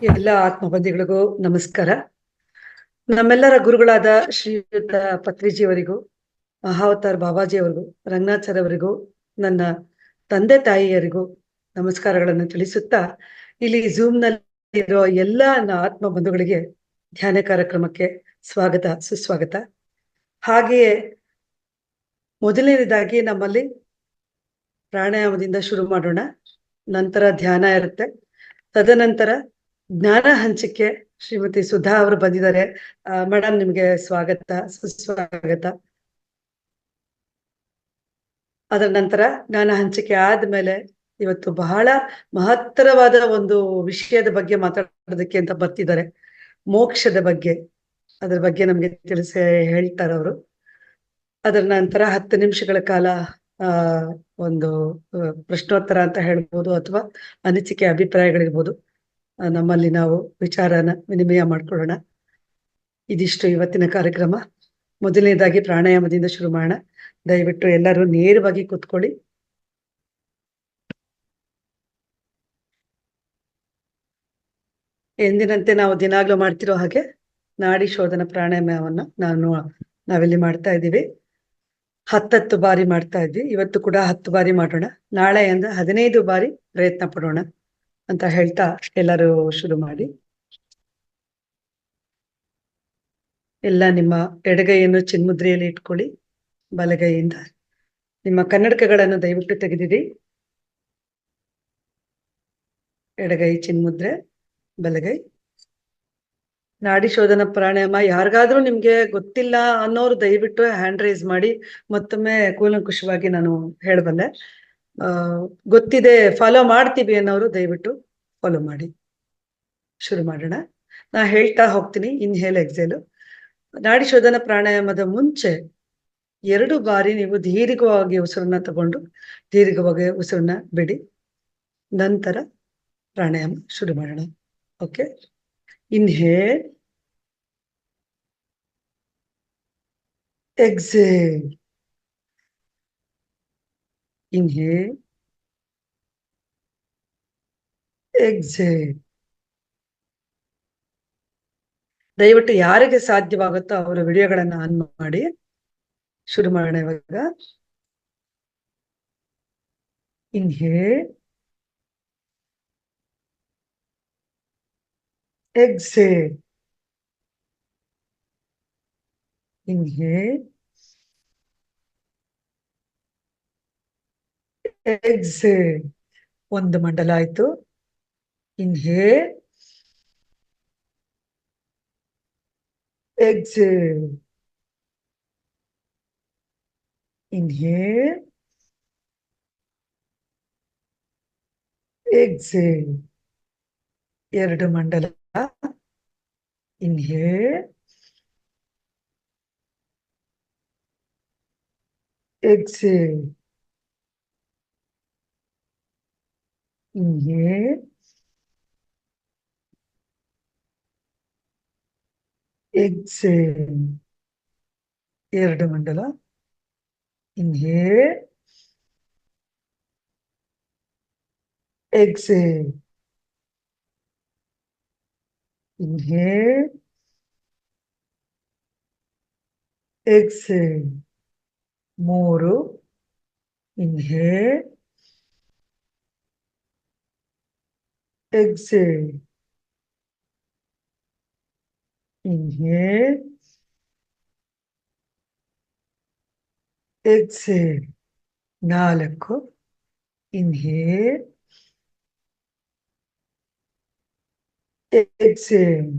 ಎಲ್ಲ ಆತ್ಮಬಂಧಿಗಳಿಗೂ ನಮಸ್ಕಾರ. ನಮ್ಮೆಲ್ಲರ ಗುರುಗಳಾದ ಶ್ರೀಯುತ ಪತ್ರಿಜಿಯವರಿಗೂ, ಮಹಾವತಾರ್ ಬಾಬಾಜಿಯವರಿಗೂ, ರಂಗನಾಥ್ ಸರ್ ಅವರಿಗೂ, ನನ್ನ ತಂದೆ ತಾಯಿಯರಿಗೂ ನಮಸ್ಕಾರಗಳನ್ನು ತಿಳಿಸುತ್ತಾ, ಇಲ್ಲಿ ಝೂಮ್ ನಲ್ಲಿ ಇರೋ ಎಲ್ಲ ಆತ್ಮ ಬಂಧುಗಳಿಗೆ ಧ್ಯಾನ ಕಾರ್ಯಕ್ರಮಕ್ಕೆ ಸ್ವಾಗತ ಸುಸ್ವಾಗತ. ಹಾಗೆಯೇ ಮೊದಲನೇದಾಗಿ ನಮ್ಮಲ್ಲಿ ಪ್ರಾಣಾಯಾಮದಿಂದ ಶುರು ಮಾಡೋಣ. ನಂತರ ಧ್ಯಾನ ಇರುತ್ತೆ. ತದನಂತರ ಜ್ಞಾನ ಹಂಚಿಕೆ ಶ್ರೀಮತಿ ಸುಧಾ ಅವರು ಬಂದಿದ್ದಾರೆ. ಮೇಡಮ್, ನಿಮ್ಗೆ ಸ್ವಾಗತ ಸುಸ್ವಾಗತ. ಅದರ ನಂತರ ಜ್ಞಾನ ಹಂಚಿಕೆ ಆದ್ಮೇಲೆ ಇವತ್ತು ಬಹಳ ಮಹತ್ತರವಾದ ಒಂದು ವಿಷಯದ ಬಗ್ಗೆ ಮಾತಾಡೋದಕ್ಕೆ ಅಂತ ಬರ್ತಿದ್ದಾರೆ. ಮೋಕ್ಷದ ಬಗ್ಗೆ, ಅದ್ರ ಬಗ್ಗೆ ನಮ್ಗೆ ತಿಳಿಸಿ ಹೇಳ್ತಾರೆ ಅವರು. ಅದರ ನಂತರ 10 ನಿಮಿಷಗಳ ಕಾಲ ಒಂದು ಪ್ರಶ್ನೋತ್ತರ ಅಂತ ಹೇಳ್ಬೋದು, ಅಥವಾ ಅನಿಸಿಕೆ ಅಭಿಪ್ರಾಯಗಳಿರ್ಬೋದು. ನಮ್ಮಲ್ಲಿ ನಾವು ವಿಚಾರನ ವಿನಿಮಯ ಮಾಡ್ಕೊಳ್ಳೋಣ. ಇದಿಷ್ಟು ಇವತ್ತಿನ ಕಾರ್ಯಕ್ರಮ. ಮೊದಲನೇದಾಗಿ ಪ್ರಾಣಾಯಾಮದಿಂದ ಶುರು ಮಾಡೋಣ. ದಯವಿಟ್ಟು ಎಲ್ಲರೂ ನೇರವಾಗಿ ಕೂತ್ಕೊಳ್ಳಿ. ಎಂದಿನಂತೆ ನಾವು ದಿನಾಗ್ಲೂ ಮಾಡ್ತಿರೋ ಹಾಗೆ ನಾಡಿ ಶೋಧನ ಪ್ರಾಣಾಯಾಮವನ್ನ ನಾವಿಲ್ಲಿ ಮಾಡ್ತಾ ಇದ್ದೀವಿ. 10 ಬಾರಿ ಮಾಡ್ತಾ ಇದ್ವಿ. ಇವತ್ತು ಕೂಡ 10 ಬಾರಿ ಮಾಡೋಣ. ನಾಳೆಯಿಂದ 15 ಬಾರಿ ಪ್ರಯತ್ನ ಪಡೋಣ ಅಂತ ಹೇಳ್ತಾ ಎಲ್ಲರೂ ಶುರು ಮಾಡಿ. ಎಲ್ಲ ನಿಮ್ಮ ಎಡಗೈಯನ್ನು ಚಿನ್ಮುದ್ರೆಯಲ್ಲಿ ಇಟ್ಕೊಳ್ಳಿ. ಬಲಗೈಯಿಂದ ನಿಮ್ಮ ಕನ್ನಡಕಗಳನ್ನು ದಯವಿಟ್ಟು ತೆಗೆದಿಡಿ. ಎಡಗೈ ಚಿನ್ಮುದ್ರೆ, ಬಲಗೈ. ನಾಡಿ ಶೋಧನ ಪ್ರಾಣಾಯಾಮ ಯಾರಿಗಾದ್ರೂ ನಿಮ್ಗೆ ಗೊತ್ತಿಲ್ಲ ಅನ್ನೋರು ದಯವಿಟ್ಟು ಹ್ಯಾಂಡ್ ರೈಸ್ ಮಾಡಿ. ಮತ್ತೊಮ್ಮೆ ಕೂಲಂಕುಷವಾಗಿ ನಾನು ಹೇಳಬಲ್ಲೆ. ಗೊತ್ತಿದೆ, ಫಾಲೋ ಮಾಡ್ತೀವಿ ಅನ್ನೋರು ದಯವಿಟ್ಟು ಫಾಲೋ ಮಾಡಿ. ಶುರು ಮಾಡೋಣ. ನಾ ಹೇಳ್ತಾ ಹೋಗ್ತೀನಿ. ಇನ್ಹೇಲ್ ಎಕ್ಸೇಲು. ನಾಡಿ ಶೋಧನ ಪ್ರಾಣಾಯಾಮದ ಮುಂಚೆ 2 ಬಾರಿ ನೀವು ದೀರ್ಘವಾಗಿ ಉಸಿರನ್ನ ತಗೊಂಡು ದೀರ್ಘವಾಗಿ ಉಸಿರನ್ನ ಬಿಡಿ. ನಂತರ ಪ್ರಾಣಾಯಾಮ ಶುರು ಮಾಡೋಣ. Okay. Inhale, exhale. Inhale, exhale. ದಯವಿಟ್ಟು ಯಾರಿಗೆ ಸಾಧ್ಯವಾಗುತ್ತೋ ಅವರ ವಿಡಿಯೋಗಳನ್ನ ಆನ್ ಮಾಡಿ. ಶುರು ಮಾಡೋಣ ಇವಾಗ. Inhale, exhale. Inhale, exhale. 1 ಮಂಡಲ ಆಯ್ತು. Inhale, exhale. Inhale, exhale. 2 ಮಂಡಲ. Inhale, exhale. Inhale, exhale. 2 ಮಂಡಲ. Inhale, exhale. Inhale, exhale. 3. Inhale, exhale. Inhale, exhale. 4. Inhale, exhale.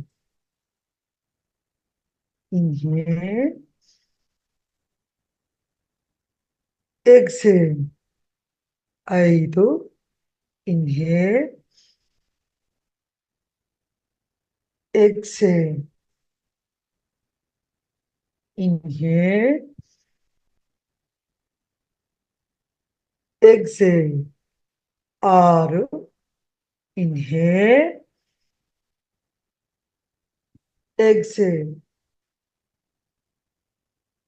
Inhale, exhale. 5. Inhale, exhale. Inhale, exhale. 6. Inhale, exhale.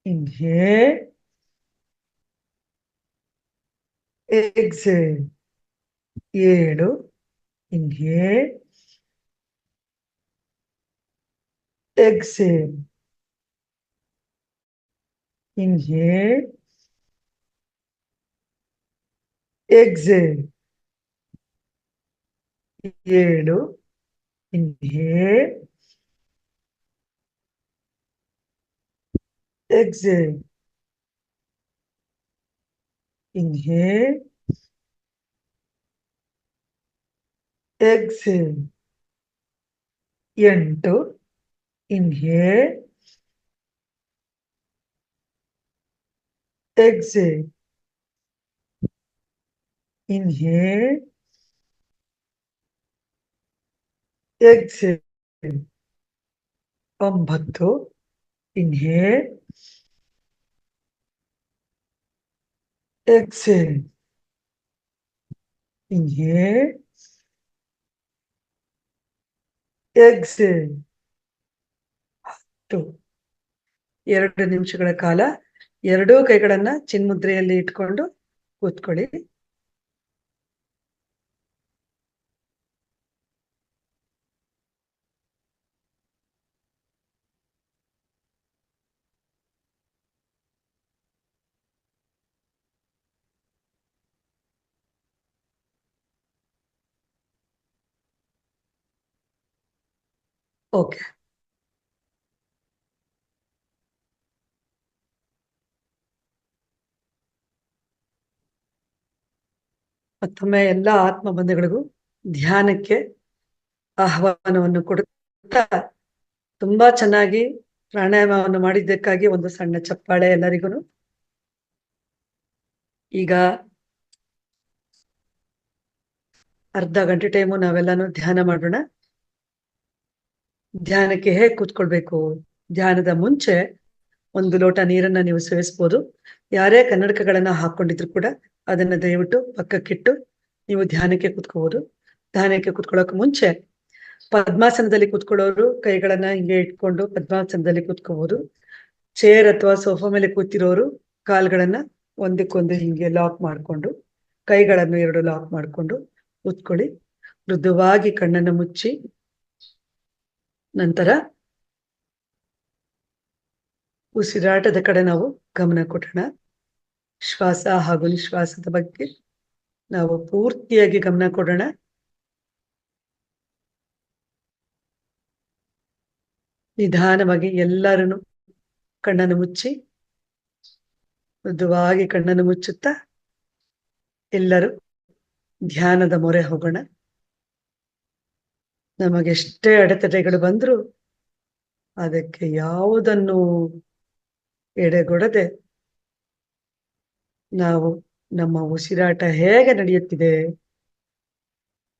Inhale, exhale. 7. Inhale, exhale, inhale, exhale, 7, inhale, exhale, inhale, exhale, 8, inhale, exhale, inhale, exhale, 9, inhale, exhale, inhale, exhale, 10. 2 ನಿಮಿಷಗಳ ಕಾಲ ಎರಡೂ ಕೈಗಳನ್ನ ಚಿನ್ಮುದ್ರೆಯಲ್ಲಿ ಇಟ್ಕೊಂಡು ಕೂತ್ಕೊಳ್ಳಿ. Okay. ಮತ್ತೊಮ್ಮೆ ಎಲ್ಲ ಆತ್ಮ ಬಂಧುಗಳಿಗೂ ಧ್ಯಾನಕ್ಕೆ ಆಹ್ವಾನವನ್ನು ಕೊಡುತ್ತಾ ತುಂಬಾ ಚೆನ್ನಾಗಿ ಪ್ರಾಣಾಯಾಮವನ್ನು ಮಾಡಿದ್ದಕ್ಕಾಗಿ ಒಂದು ಸಣ್ಣ ಚಪ್ಪಾಳೆ ಎಲ್ಲರಿಗೂ. ಈಗ ಅರ್ಧ ಗಂಟೆ ಟೈಮು ನಾವೆಲ್ಲಾನು ಧ್ಯಾನ ಮಾಡೋಣ. ಧ್ಯಾನಕ್ಕೆ ಹೇಗೆ ಕೂತ್ಕೊಳ್ಬೇಕು? ಧ್ಯಾನದ ಮುಂಚೆ ಒಂದು ಲೋಟ ನೀರನ್ನ ನೀವು ಸೇವಿಸ್ಬೋದು. ಯಾರೇ ಕನ್ನಡಕಗಳನ್ನ ಹಾಕೊಂಡಿದ್ರು ಕೂಡ ಅದನ್ನ ದಯವಿಟ್ಟು ಪಕ್ಕಕ್ಕಿಟ್ಟು ನೀವು ಧ್ಯಾನಕ್ಕೆ ಕೂತ್ಕೋಬಹುದು. ಧ್ಯಾನಕ್ಕೆ ಕೂತ್ಕೊಳ್ಳೋಕೆ ಮುಂಚೆ ಪದ್ಮಾಸನದಲ್ಲಿ ಕೂತ್ಕೊಳ್ಳೋರು ಕೈಗಳನ್ನ ಹಿಂಗೆ ಇಟ್ಕೊಂಡು ಪದ್ಮಾಸನದಲ್ಲಿ ಕೂತ್ಕೋಬಹುದು. ಚೇರ್ ಅಥವಾ ಸೋಫಾ ಮೇಲೆ ಕೂತಿರೋರು ಕಾಲ್ಗಳನ್ನ ಒಂದಕ್ಕೊಂದು ಹಿಂಗೆ ಲಾಕ್ ಮಾಡ್ಕೊಂಡು ಕೈಗಳನ್ನು 2 ಲಾಕ್ ಮಾಡ್ಕೊಂಡು ಕೂತ್ಕೊಳ್ಳಿ. ಮೃದುವಾಗಿ ಕಣ್ಣನ್ನು ಮುಚ್ಚಿ ನಂತರ ಉಸಿರಾಟದ ಕಡೆ ನಾವು ಗಮನ ಕೊಡೋಣ. ಶ್ವಾಸ ಹಾಗೂ ನಿಶ್ವಾಸದ ಬಗ್ಗೆ ನಾವು ಪೂರ್ತಿಯಾಗಿ ಗಮನ ಕೊಡೋಣ. ನಿಧಾನವಾಗಿ ಎಲ್ಲರೂ ಕಣ್ಣನ್ನು ಮುಚ್ಚಿ ಮೃದುವಾಗಿ ಕಣ್ಣನ್ನು ಮುಚ್ಚುತ್ತಾ ಎಲ್ಲರೂ ಧ್ಯಾನದ ಮೊರೆ ಹೋಗೋಣ. ನಮಗೆಷ್ಟೇ ಅಡೆತಡೆಗಳು ಬಂದ್ರು ಅದಕ್ಕೆ ಯಾವುದನ್ನು ಎಡೆಗೊಡದೆ ನಾವು ನಮ್ಮ ಉಸಿರಾಟ ಹೇಗೆ ನಡೆಯುತ್ತಿದೆ,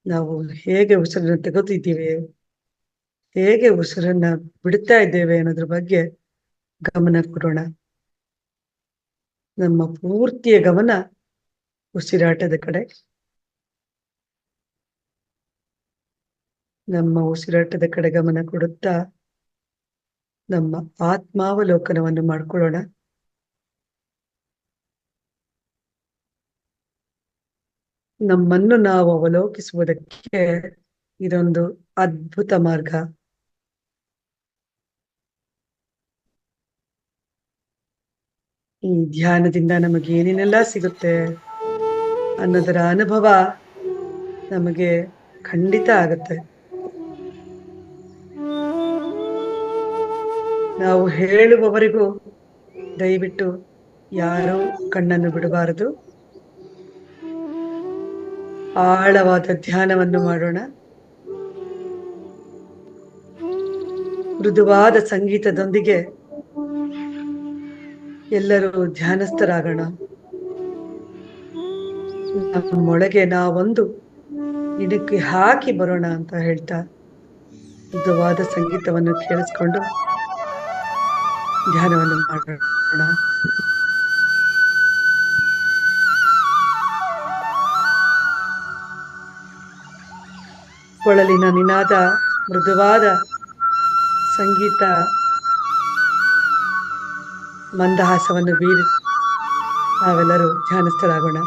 ನಾವು ಹೇಗೆ ಉಸಿರನ್ನು ತೆಗೆದಿದ್ದೀವಿ, ಹೇಗೆ ಉಸಿರನ್ನ ಬಿಡ್ತಾ ಇದ್ದೇವೆ ಅನ್ನೋದ್ರ ಬಗ್ಗೆ ಗಮನ ಕೊಡೋಣ. ನಮ್ಮ ಪೂರ್ತಿಯ ಗಮನ ಉಸಿರಾಟದ ಕಡೆ. ನಮ್ಮ ಉಸಿರಾಟದ ಕಡೆ ಗಮನ ಕೊಡುತ್ತಾ ನಮ್ಮ ಆತ್ಮಾವಲೋಕನವನ್ನು ಮಾಡ್ಕೊಳ್ಳೋಣ. ನಮ್ಮನ್ನು ನಾವು ಅವಲೋಕಿಸುವುದಕ್ಕೆ ಇದೊಂದು ಅದ್ಭುತ ಮಾರ್ಗ. ಈ ಧ್ಯಾನದಿಂದ ನಮಗೆ ಏನೇನೆಲ್ಲ ಸಿಗುತ್ತೆ ಅನ್ನೋದರ ಅನುಭವ ನಮಗೆ ಖಂಡಿತ ಆಗುತ್ತೆ. ನಾವು ಹೇಳುವವರಿಗೂ ದಯವಿಟ್ಟು ಯಾರು ಕಣ್ಣನ್ನು ಬಿಡಬಾರದು. ಆಳವಾದ ಧ್ಯಾನವನ್ನು ಮಾಡೋಣ. ಮೃದುವಾದ ಸಂಗೀತದೊಂದಿಗೆ ಎಲ್ಲರೂ ಧ್ಯಾನಸ್ಥರಾಗೋಣ. ನಮ್ಮೊಳಗೆ ನಾವೊಂದು ಇಣುಕಿ ಹಾಕಿ ಬರೋಣ ಅಂತ ಹೇಳ್ತಾ ಮೃದುವಾದ ಸಂಗೀತವನ್ನು ಕೇಳಿಸ್ಕೊಂಡು ಧ್ಯಾನವನ್ನು ಮಾಡೋಣ. ಕೊಳಲಿನ ನಿನಾದ, ಮೃದುವಾದ ಸಂಗೀತ ಮಂದಹಾಸವನ್ನು ಬೀರಿ ನಾವೆಲ್ಲರೂ ಧ್ಯಾನಸ್ಥರಾಗೋಣ.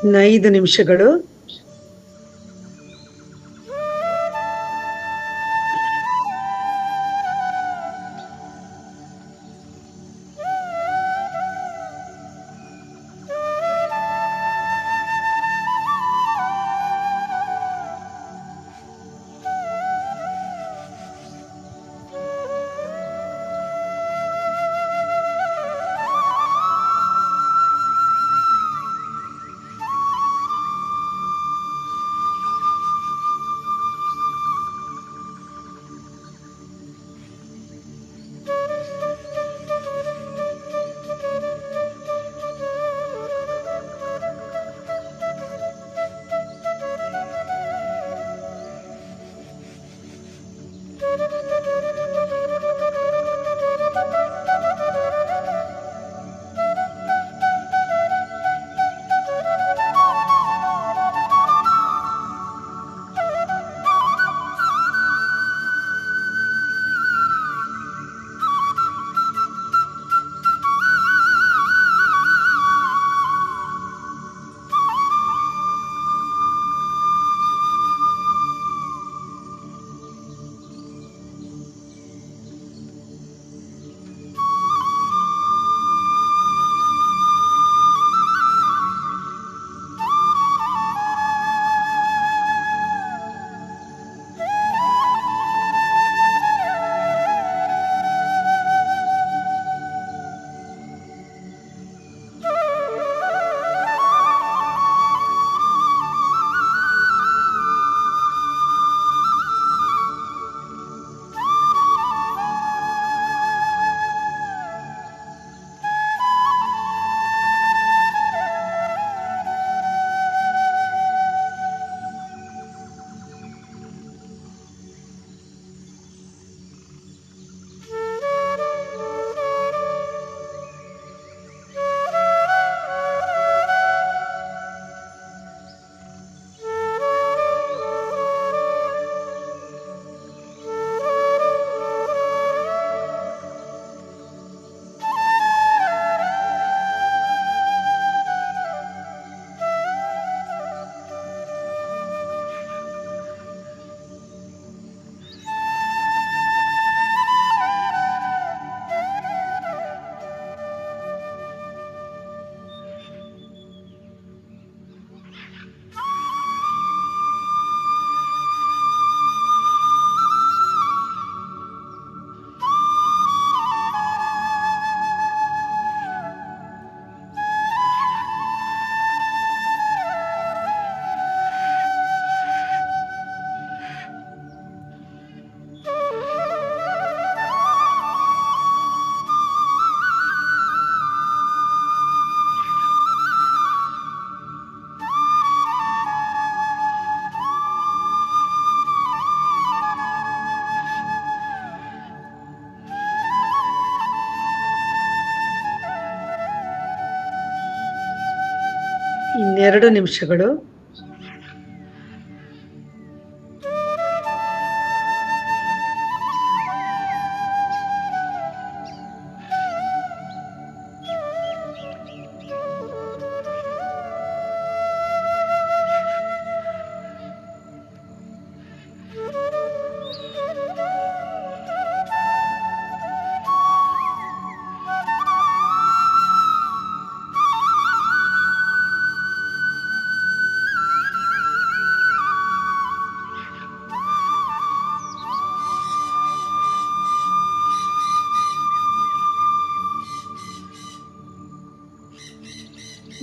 ಇನ್ನು 5 ನಿಮಿಷಗಳು. ಇನ್ನು 2 ನಿಮಿಷಗಳು.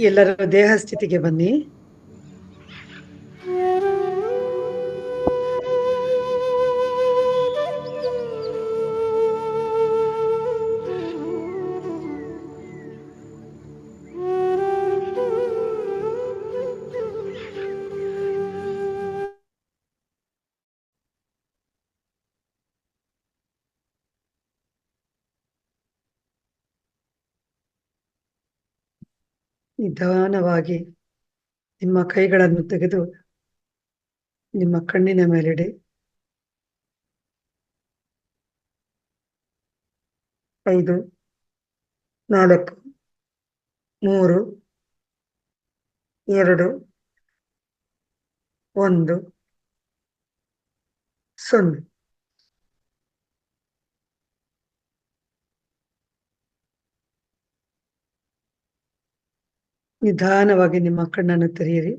ಎಲ್ಲರೂ ದೇಹ ಸ್ಥಿತಿಗೆ ಬನ್ನಿ. ನಿಧಾನವಾಗಿ ನಿಮ್ಮ ಕೈಗಳನ್ನು ತೆಗೆದು ನಿಮ್ಮ ಕಣ್ಣಿನ ಮೇಲಿಡಿ. 5, 4, 3, 2 1 0. ನಿಧಾನವಾಗಿ ನಿಮ್ಮ ಕಣ್ಣನ್ನು ತೆರೆಯಿರಿ.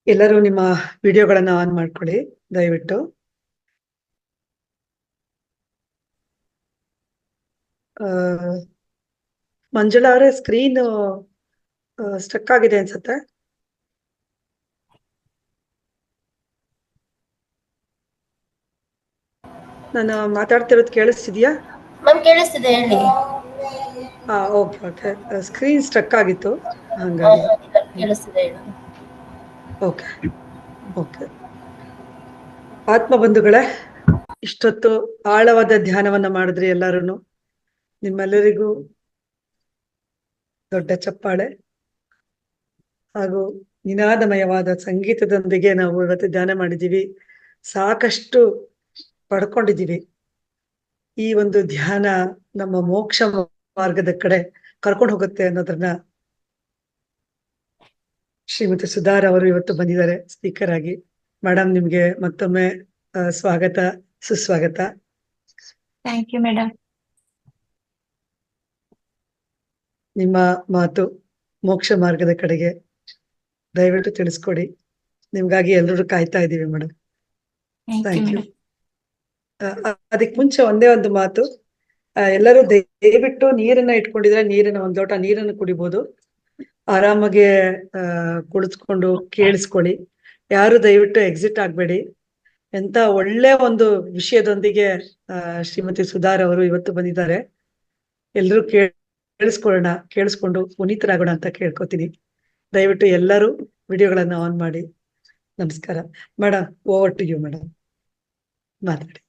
ಎಲ್ಲರೂ ನಿಮ್ಮ ವಿಡಿಯೋಗಳನ್ನ ಆನ್ ಮಾಡ್ಕೊಳ್ಳಿ ದಯವಿಟ್ಟು. ಮಂಜುಳಾ ಅವರೇ, ಸ್ಕ್ರೀನ್ ಸ್ಟಕ್ ಆಗಿದೆ ಅನ್ಸುತ್ತೆ. ನಾನು ಮಾತಾಡ್ತಿರೋದು ಕೇಳಿಸ್ತಿದ್ಯಾ? ಮ್ಯಾಮ್ ಕೇಳಿಸ್ತಿದೆ, ಹೇಳಿ. Okay okay. ಸ್ಕ್ರೀನ್ ಸ್ಟಕ್ ಆಗಿತ್ತು ಹಂಗಾಗಿ. ಕೇಳಿಸ್ತಿದೆ, ಹೇಳಿ. Okay okay. ಆತ್ಮ ಬಂಧುಗಳೇ, ಇಷ್ಟೊತ್ತು ಆಳವಾದ ಧ್ಯಾನವನ್ನ ಮಾಡಿದ್ರಿ ಎಲ್ಲರೂ. ನಿಮ್ಮೆಲ್ಲರಿಗೂ ದೊಡ್ಡ ಚಪ್ಪಾಳೆ ಹಾಗೂ ನಿನಾದಮಯವಾದ ಸಂಗೀತದೊಂದಿಗೆ ನಾವು ಇವತ್ತು ಧ್ಯಾನ ಮಾಡಿದ್ದೀವಿ. ಸಾಕಷ್ಟು ಪಡ್ಕೊಂಡಿದ್ದೀವಿ. ಈ ಒಂದು ಧ್ಯಾನ ನಮ್ಮ ಮೋಕ್ಷ ಮಾರ್ಗದ ಕಡೆ ಕರ್ಕೊಂಡು ಹೋಗುತ್ತೆ ಅನ್ನೋದನ್ನ ಶ್ರೀಮತಿ ಸುಧಾರ್ ಅವರು ಇವತ್ತು ಬಂದಿದ್ದಾರೆ ಸ್ಪೀಕರ್ ಆಗಿ. ಮೇಡಮ್, ನಿಮ್ಗೆ ಮತ್ತೊಮ್ಮೆ ಸ್ವಾಗತ, ಸುಸ್ವಾಗತ. Thank you madam. ನಿಮ್ಮ ಮಾತು ಮೋಕ್ಷ ಮಾರ್ಗದ ಕಡೆಗೆ ದಯವಿಟ್ಟು ತಿಳಿಸ್ಕೊಡಿ. ನಿಮ್ಗಾಗಿ ಎಲ್ಲರೂ ಕಾಯ್ತಾ ಇದ್ದೀವಿ ಮೇಡಮ್. Thank you. ಅದಕ್ಕೆ ಮುಂಚೆ ಒಂದೇ ಒಂದು ಮಾತು. ಎಲ್ಲರೂ ದಯವಿಟ್ಟು ನೀರನ್ನ ಇಟ್ಕೊಂಡಿದ್ರೆ ನೀರನ್ನ ಒಂದ್ ಲೋಟ ನೀರನ್ನು ಕುಡಿಬಹುದು. ಆರಾಮಾಗಿ ಕುಳಿತುಕೊಂಡು ಕೇಳಿಸ್ಕೊಳ್ಳಿ. ಯಾರು ದಯವಿಟ್ಟು ಎಕ್ಸಿಟ್ ಆಗ್ಬೇಡಿ. ಎಂತ ಒಳ್ಳೆ ಒಂದು ವಿಷಯದೊಂದಿಗೆ ಶ್ರೀಮತಿ ಸುಧಾರ್ ಅವರು ಇವತ್ತು ಬಂದಿದ್ದಾರೆ. ಎಲ್ರೂ ಕೇಳಿಸ್ಕೊಂಡು ಪುನೀತರಾಗೋಣ ಅಂತ ಕೇಳ್ಕೊತೀನಿ. ದಯವಿಟ್ಟು ಎಲ್ಲರೂ ವಿಡಿಯೋಗಳನ್ನ ಆನ್ ಮಾಡಿ. ನಮಸ್ಕಾರ madam. Over to you madam, ಮಾತಾಡಿ.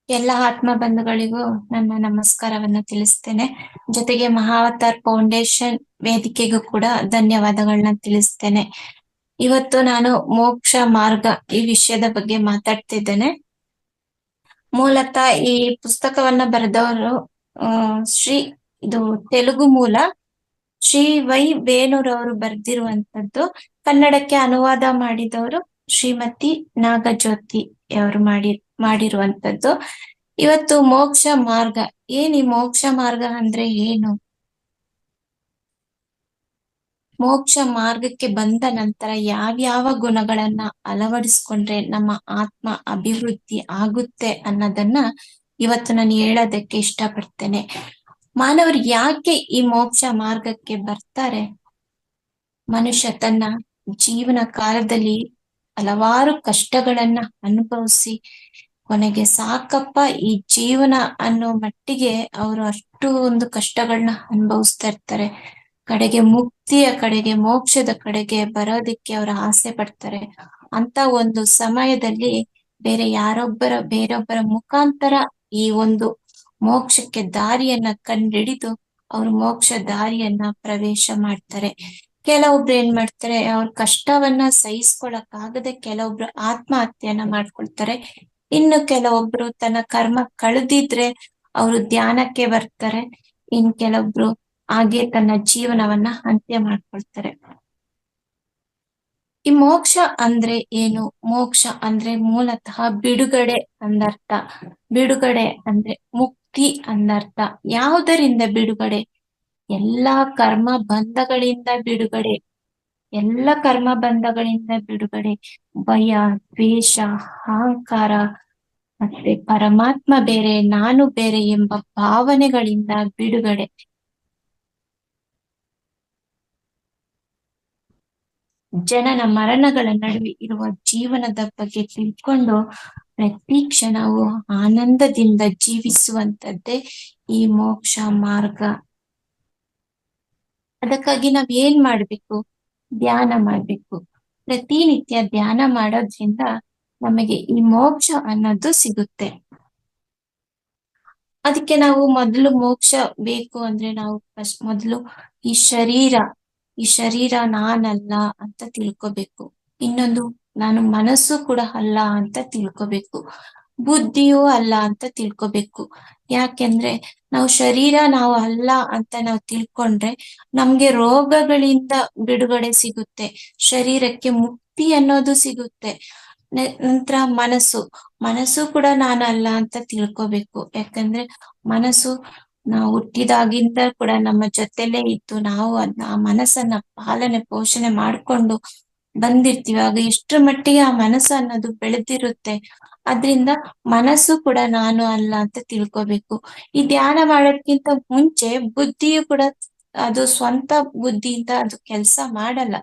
ಎಲ್ಲ ಆತ್ಮ ಬಂಧುಗಳಿಗೂ ನನ್ನ ನಮಸ್ಕಾರವನ್ನ ತಿಳಿಸ್ತೇನೆ. ಜೊತೆಗೆ ಮಹಾವತಾರ್ ಫೌಂಡೇಶನ್ ವೇದಿಕೆಗೂ ಕೂಡ ಧನ್ಯವಾದಗಳನ್ನ ತಿಳಿಸ್ತೇನೆ. ಇವತ್ತು ನಾನು ಮೋಕ್ಷ ಮಾರ್ಗ ಈ ವಿಷಯದ ಬಗ್ಗೆ ಮಾತಾಡ್ತಿದ್ದೇನೆ. ಮೂಲತಃ ಈ ಪುಸ್ತಕವನ್ನ ಬರೆದವರು ಇದು ತೆಲುಗು ಮೂಲ, ಶ್ರೀ ವೈ ವೇಣುರವರು ಬರೆದಿರುವಂತದ್ದು. ಕನ್ನಡಕ್ಕೆ ಅನುವಾದ ಮಾಡಿದವರು ಶ್ರೀಮತಿ ನಾಗಜ್ಯೋತಿ ಅವರು ಮಾಡಿರುವಂತದ್ದು. ಇವತ್ತು ಮೋಕ್ಷ ಮಾರ್ಗ ಈ ಮೋಕ್ಷ ಮಾರ್ಗ ಅಂದ್ರೆ ಏನು? ಮೋಕ್ಷ ಮಾರ್ಗಕ್ಕೆ ಬಂದ ನಂತರ ಯಾವ್ಯಾವ ಗುಣಗಳನ್ನ ಅಳವಡಿಸ್ಕೊಂಡ್ರೆ ನಮ್ಮ ಆತ್ಮ ಅಭಿವೃದ್ಧಿ ಆಗುತ್ತೆ ಅನ್ನೋದನ್ನ ಇವತ್ತು ನಾನು ಹೇಳೋದಕ್ಕೆ ಇಷ್ಟಪಡ್ತೇನೆ. ಮಾನವರು ಯಾಕೆ ಈ ಮೋಕ್ಷ ಮಾರ್ಗಕ್ಕೆ ಬರ್ತಾರೆ? ಮನುಷ್ಯ ತನ್ನ ಜೀವನ ಕಾಲದಲ್ಲಿ ಹಲವಾರು ಕಷ್ಟಗಳನ್ನ ಅನುಭವಿಸಿ ಕೊನೆಗೆ ಸಾಕಪ್ಪ ಈ ಜೀವನ ಅನ್ನೋ ಮಟ್ಟಿಗೆ ಅವರು ಅಷ್ಟು ಒಂದು ಕಷ್ಟಗಳನ್ನ ಅನುಭವಿಸ್ತಾ ಇರ್ತಾರೆ. ಕಡೆಗೆ ಮುಕ್ತಿಯ ಕಡೆಗೆ, ಮೋಕ್ಷದ ಕಡೆಗೆ ಬರೋದಿಕ್ಕೆ ಅವರು ಆಸೆ ಪಡ್ತಾರೆ. ಅಂತ ಒಂದು ಸಮಯದಲ್ಲಿ ಬೇರೊಬ್ಬರ ಮುಖಾಂತರ ಈ ಒಂದು ಮೋಕ್ಷಕ್ಕೆ ದಾರಿಯನ್ನ ಕಂಡಿಡಿದು ಅವ್ರು ಮೋಕ್ಷ ದಾರಿಯನ್ನ ಪ್ರವೇಶ ಮಾಡ್ತಾರೆ. ಕೆಲವೊಬ್ರು ಏನ್ ಮಾಡ್ತಾರೆ, ಅವ್ರ ಕಷ್ಟವನ್ನ ಸಹಿಸ್ಕೊಳಕ್ಕಾಗದೆ ಕೆಲವೊಬ್ರು ಆತ್ಮಹತ್ಯೆಯನ್ನ ಮಾಡ್ಕೊಳ್ತಾರೆ. ಇನ್ನು ಕೆಲವೊಬ್ರು ತನ್ನ ಕರ್ಮ ಕಳೆದಿದ್ರೆ ಅವರು ಧ್ಯಾನಕ್ಕೆ ಬರ್ತಾರೆ. ಇನ್ ಕೆಲವೊಬ್ರು ಹಾಗೆ ತನ್ನ ಜೀವನವನ್ನ ಅಂತ್ಯ ಮಾಡ್ಕೊಳ್ತಾರೆ. ಈ ಮೋಕ್ಷ ಅಂದ್ರೆ ಏನು? ಮೋಕ್ಷ ಅಂದ್ರೆ ಮೂಲತಃ ಬಿಡುಗಡೆ ಅಂದರ್ಥ. ಬಿಡುಗಡೆ ಅಂದ್ರೆ ಮುಕ್ತಿ ಅಂದರ್ಥ. ಯಾವುದರಿಂದ ಬಿಡುಗಡೆ? ಎಲ್ಲಾ ಕರ್ಮ ಬಂಧಗಳಿಂದ ಬಿಡುಗಡೆ. ಎಲ್ಲ ಕರ್ಮ ಬಂಧಗಳಿಂದ ಬಿಡುಗಡೆ, ಭಯ, ದ್ವೇಷ, ಅಹಂಕಾರ, ಮತ್ತೆ ಪರಮಾತ್ಮ ಬೇರೆ ನಾನು ಬೇರೆ ಎಂಬ ಭಾವನೆಗಳಿಂದ ಬಿಡುಗಡೆ. ಜನನ ಮರಣಗಳ ನಡುವೆ ಇರುವ ಜೀವನದ ಬಗ್ಗೆ ತಿಳ್ಕೊಂಡು ಪ್ರತಿ ಕ್ಷಣವು ಆನಂದದಿಂದ ಜೀವಿಸುವಂತದ್ದೇ ಈ ಮೋಕ್ಷ ಮಾರ್ಗ. ಅದಕ್ಕಾಗಿ ನಾವ್ ಏನ್ ಮಾಡ್ಬೇಕು? ಧ್ಯಾನ ಮಾಡ್ಬೇಕು. ಪ್ರತಿನಿತ್ಯ ಧ್ಯಾನ ಮಾಡೋದ್ರಿಂದ ನಮಗೆ ಈ ಮೋಕ್ಷ ಅನ್ನೋದು ಸಿಗುತ್ತೆ. ಅದಕ್ಕೆ ನಾವು ಮೊದಲು ಮೋಕ್ಷ ಬೇಕು ಅಂದ್ರೆ ನಾವು ಮೊದಲು ಈ ಶರೀರ ನಾನಲ್ಲ ಅಂತ ತಿಳ್ಕೊಬೇಕು. ಇನ್ನೊಂದು, ನಾನು ಮನಸ್ಸು ಕೂಡ ಅಲ್ಲ ಅಂತ ತಿಳ್ಕೊಬೇಕು. ಬುದ್ಧಿಯೂ ಅಲ್ಲ ಅಂತ ತಿಳ್ಕೊಬೇಕು. ಯಾಕೆಂದ್ರೆ ನಾವು ಅಲ್ಲ ಅಂತ ನಾವು ತಿಳ್ಕೊಂಡ್ರೆ ನಮ್ಗೆ ರೋಗಗಳಿಂದ ಬಿಡುಗಡೆ ಸಿಗುತ್ತೆ, ಶರೀರಕ್ಕೆ ಮುಕ್ತಿ ಅನ್ನೋದು ಸಿಗುತ್ತೆ. ನಂತರ ಮನಸ್ಸು ಕೂಡ ನಾನಲ್ಲ ಅಂತ ತಿಳ್ಕೊಬೇಕು. ಯಾಕಂದ್ರೆ ಮನಸ್ಸು ನಾವು ಹುಟ್ಟಿದಾಗಿಂದ ಕೂಡ ನಮ್ಮ ಜೊತೆಲೇ ಇದ್ದು ನಾವು ಆ ಮನಸ್ಸನ್ನ ಪಾಲನೆ ಪೋಷಣೆ ಮಾಡ್ಕೊಂಡು ಬಂದಿರ್ತೀವಿ. ಆಗ ಎಷ್ಟರ ಮಟ್ಟಿಗೆ ಆ ಮನಸ್ಸು ಅನ್ನೋದು ಬೆಳೆದಿರುತ್ತೆ. ಅದ್ರಿಂದ ಮನಸ್ಸು ಕೂಡ ನಾನು ಅಲ್ಲ ಅಂತ ತಿಳ್ಕೊಬೇಕು. ಈ ಧ್ಯಾನ ಮಾಡೋದ್ಕಿಂತ ಮುಂಚೆ ಬುದ್ಧಿಯು ಕೂಡ ಅದು ಸ್ವಂತ ಬುದ್ಧಿಯಿಂದ ಅದು ಕೆಲಸ ಮಾಡಲ್ಲ.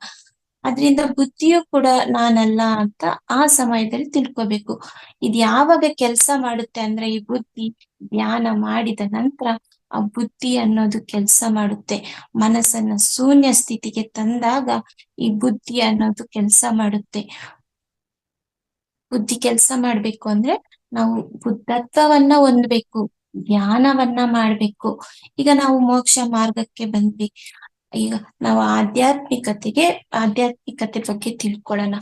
ಅದ್ರಿಂದ ಬುದ್ಧಿಯು ಕೂಡ ನಾನಲ್ಲ ಅಂತ ಆ ಸಮಯದಲ್ಲಿ ತಿಳ್ಕೊಬೇಕು. ಇದು ಯಾವಾಗ ಕೆಲಸ ಮಾಡುತ್ತೆ ಅಂದ್ರೆ ಈ ಬುದ್ಧಿ ಧ್ಯಾನ ಮಾಡಿದ ನಂತರ ಆ ಬುದ್ಧಿ ಅನ್ನೋದು ಕೆಲಸ ಮಾಡುತ್ತೆ. ಮನಸ್ಸನ್ನ ಶೂನ್ಯ ಸ್ಥಿತಿಗೆ ತಂದಾಗ ಈ ಬುದ್ಧಿ ಅನ್ನೋದು ಕೆಲಸ ಮಾಡುತ್ತೆ. ಬುದ್ಧಿ ಕೆಲಸ ಮಾಡ್ಬೇಕು ಅಂದ್ರೆ ನಾವು ಬುದ್ಧತ್ವವನ್ನ ಹೊಂದ್ಬೇಕು, ಧ್ಯಾನವನ್ನ ಮಾಡ್ಬೇಕು. ಈಗ ನಾವು ಮೋಕ್ಷ ಮಾರ್ಗಕ್ಕೆ ಬಂದ್ವಿ. ಈಗ ನಾವು ಆಧ್ಯಾತ್ಮಿಕತೆ ಬಗ್ಗೆ ತಿಳ್ಕೊಳ್ಳೋಣ.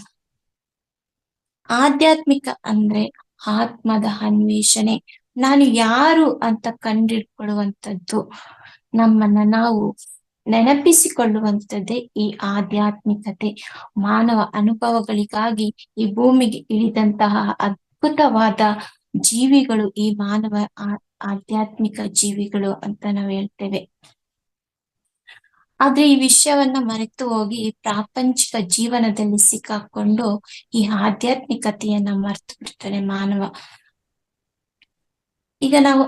ಆಧ್ಯಾತ್ಮಿಕ ಅಂದ್ರೆ ಆತ್ಮದ ಅನ್ವೇಷಣೆ. ನಾನು ಯಾರು ಅಂತ ಕಂಡಿಡ್ಕೊಳ್ಳುವಂಥದ್ದು, ನಮ್ಮನ್ನ ನಾವು ನೆನಪಿಸಿಕೊಳ್ಳುವಂಥದ್ದೇ ಈ ಆಧ್ಯಾತ್ಮಿಕತೆ. ಮಾನವ ಅನುಭವಗಳಿಗಾಗಿ ಈ ಭೂಮಿಗೆ ಇಳಿದಂತಹ ಅದ್ಭುತವಾದ ಜೀವಿಗಳು ಈ ಮಾನವ ಆಧ್ಯಾತ್ಮಿಕ ಜೀವಿಗಳು ಅಂತ ನಾವು ಹೇಳ್ತೇವೆ. ಆದ್ರೆ ಈ ವಿಷಯವನ್ನ ಮರೆತು ಹೋಗಿ ಪ್ರಾಪಂಚಿಕ ಜೀವನದಲ್ಲಿ ಸಿಕ್ಕಾಕೊಂಡು ಈ ಆಧ್ಯಾತ್ಮಿಕತೆಯನ್ನ ಮರೆತು ಬಿಡ್ತಾನೆ ಮಾನವ. ಈಗ ನಾವು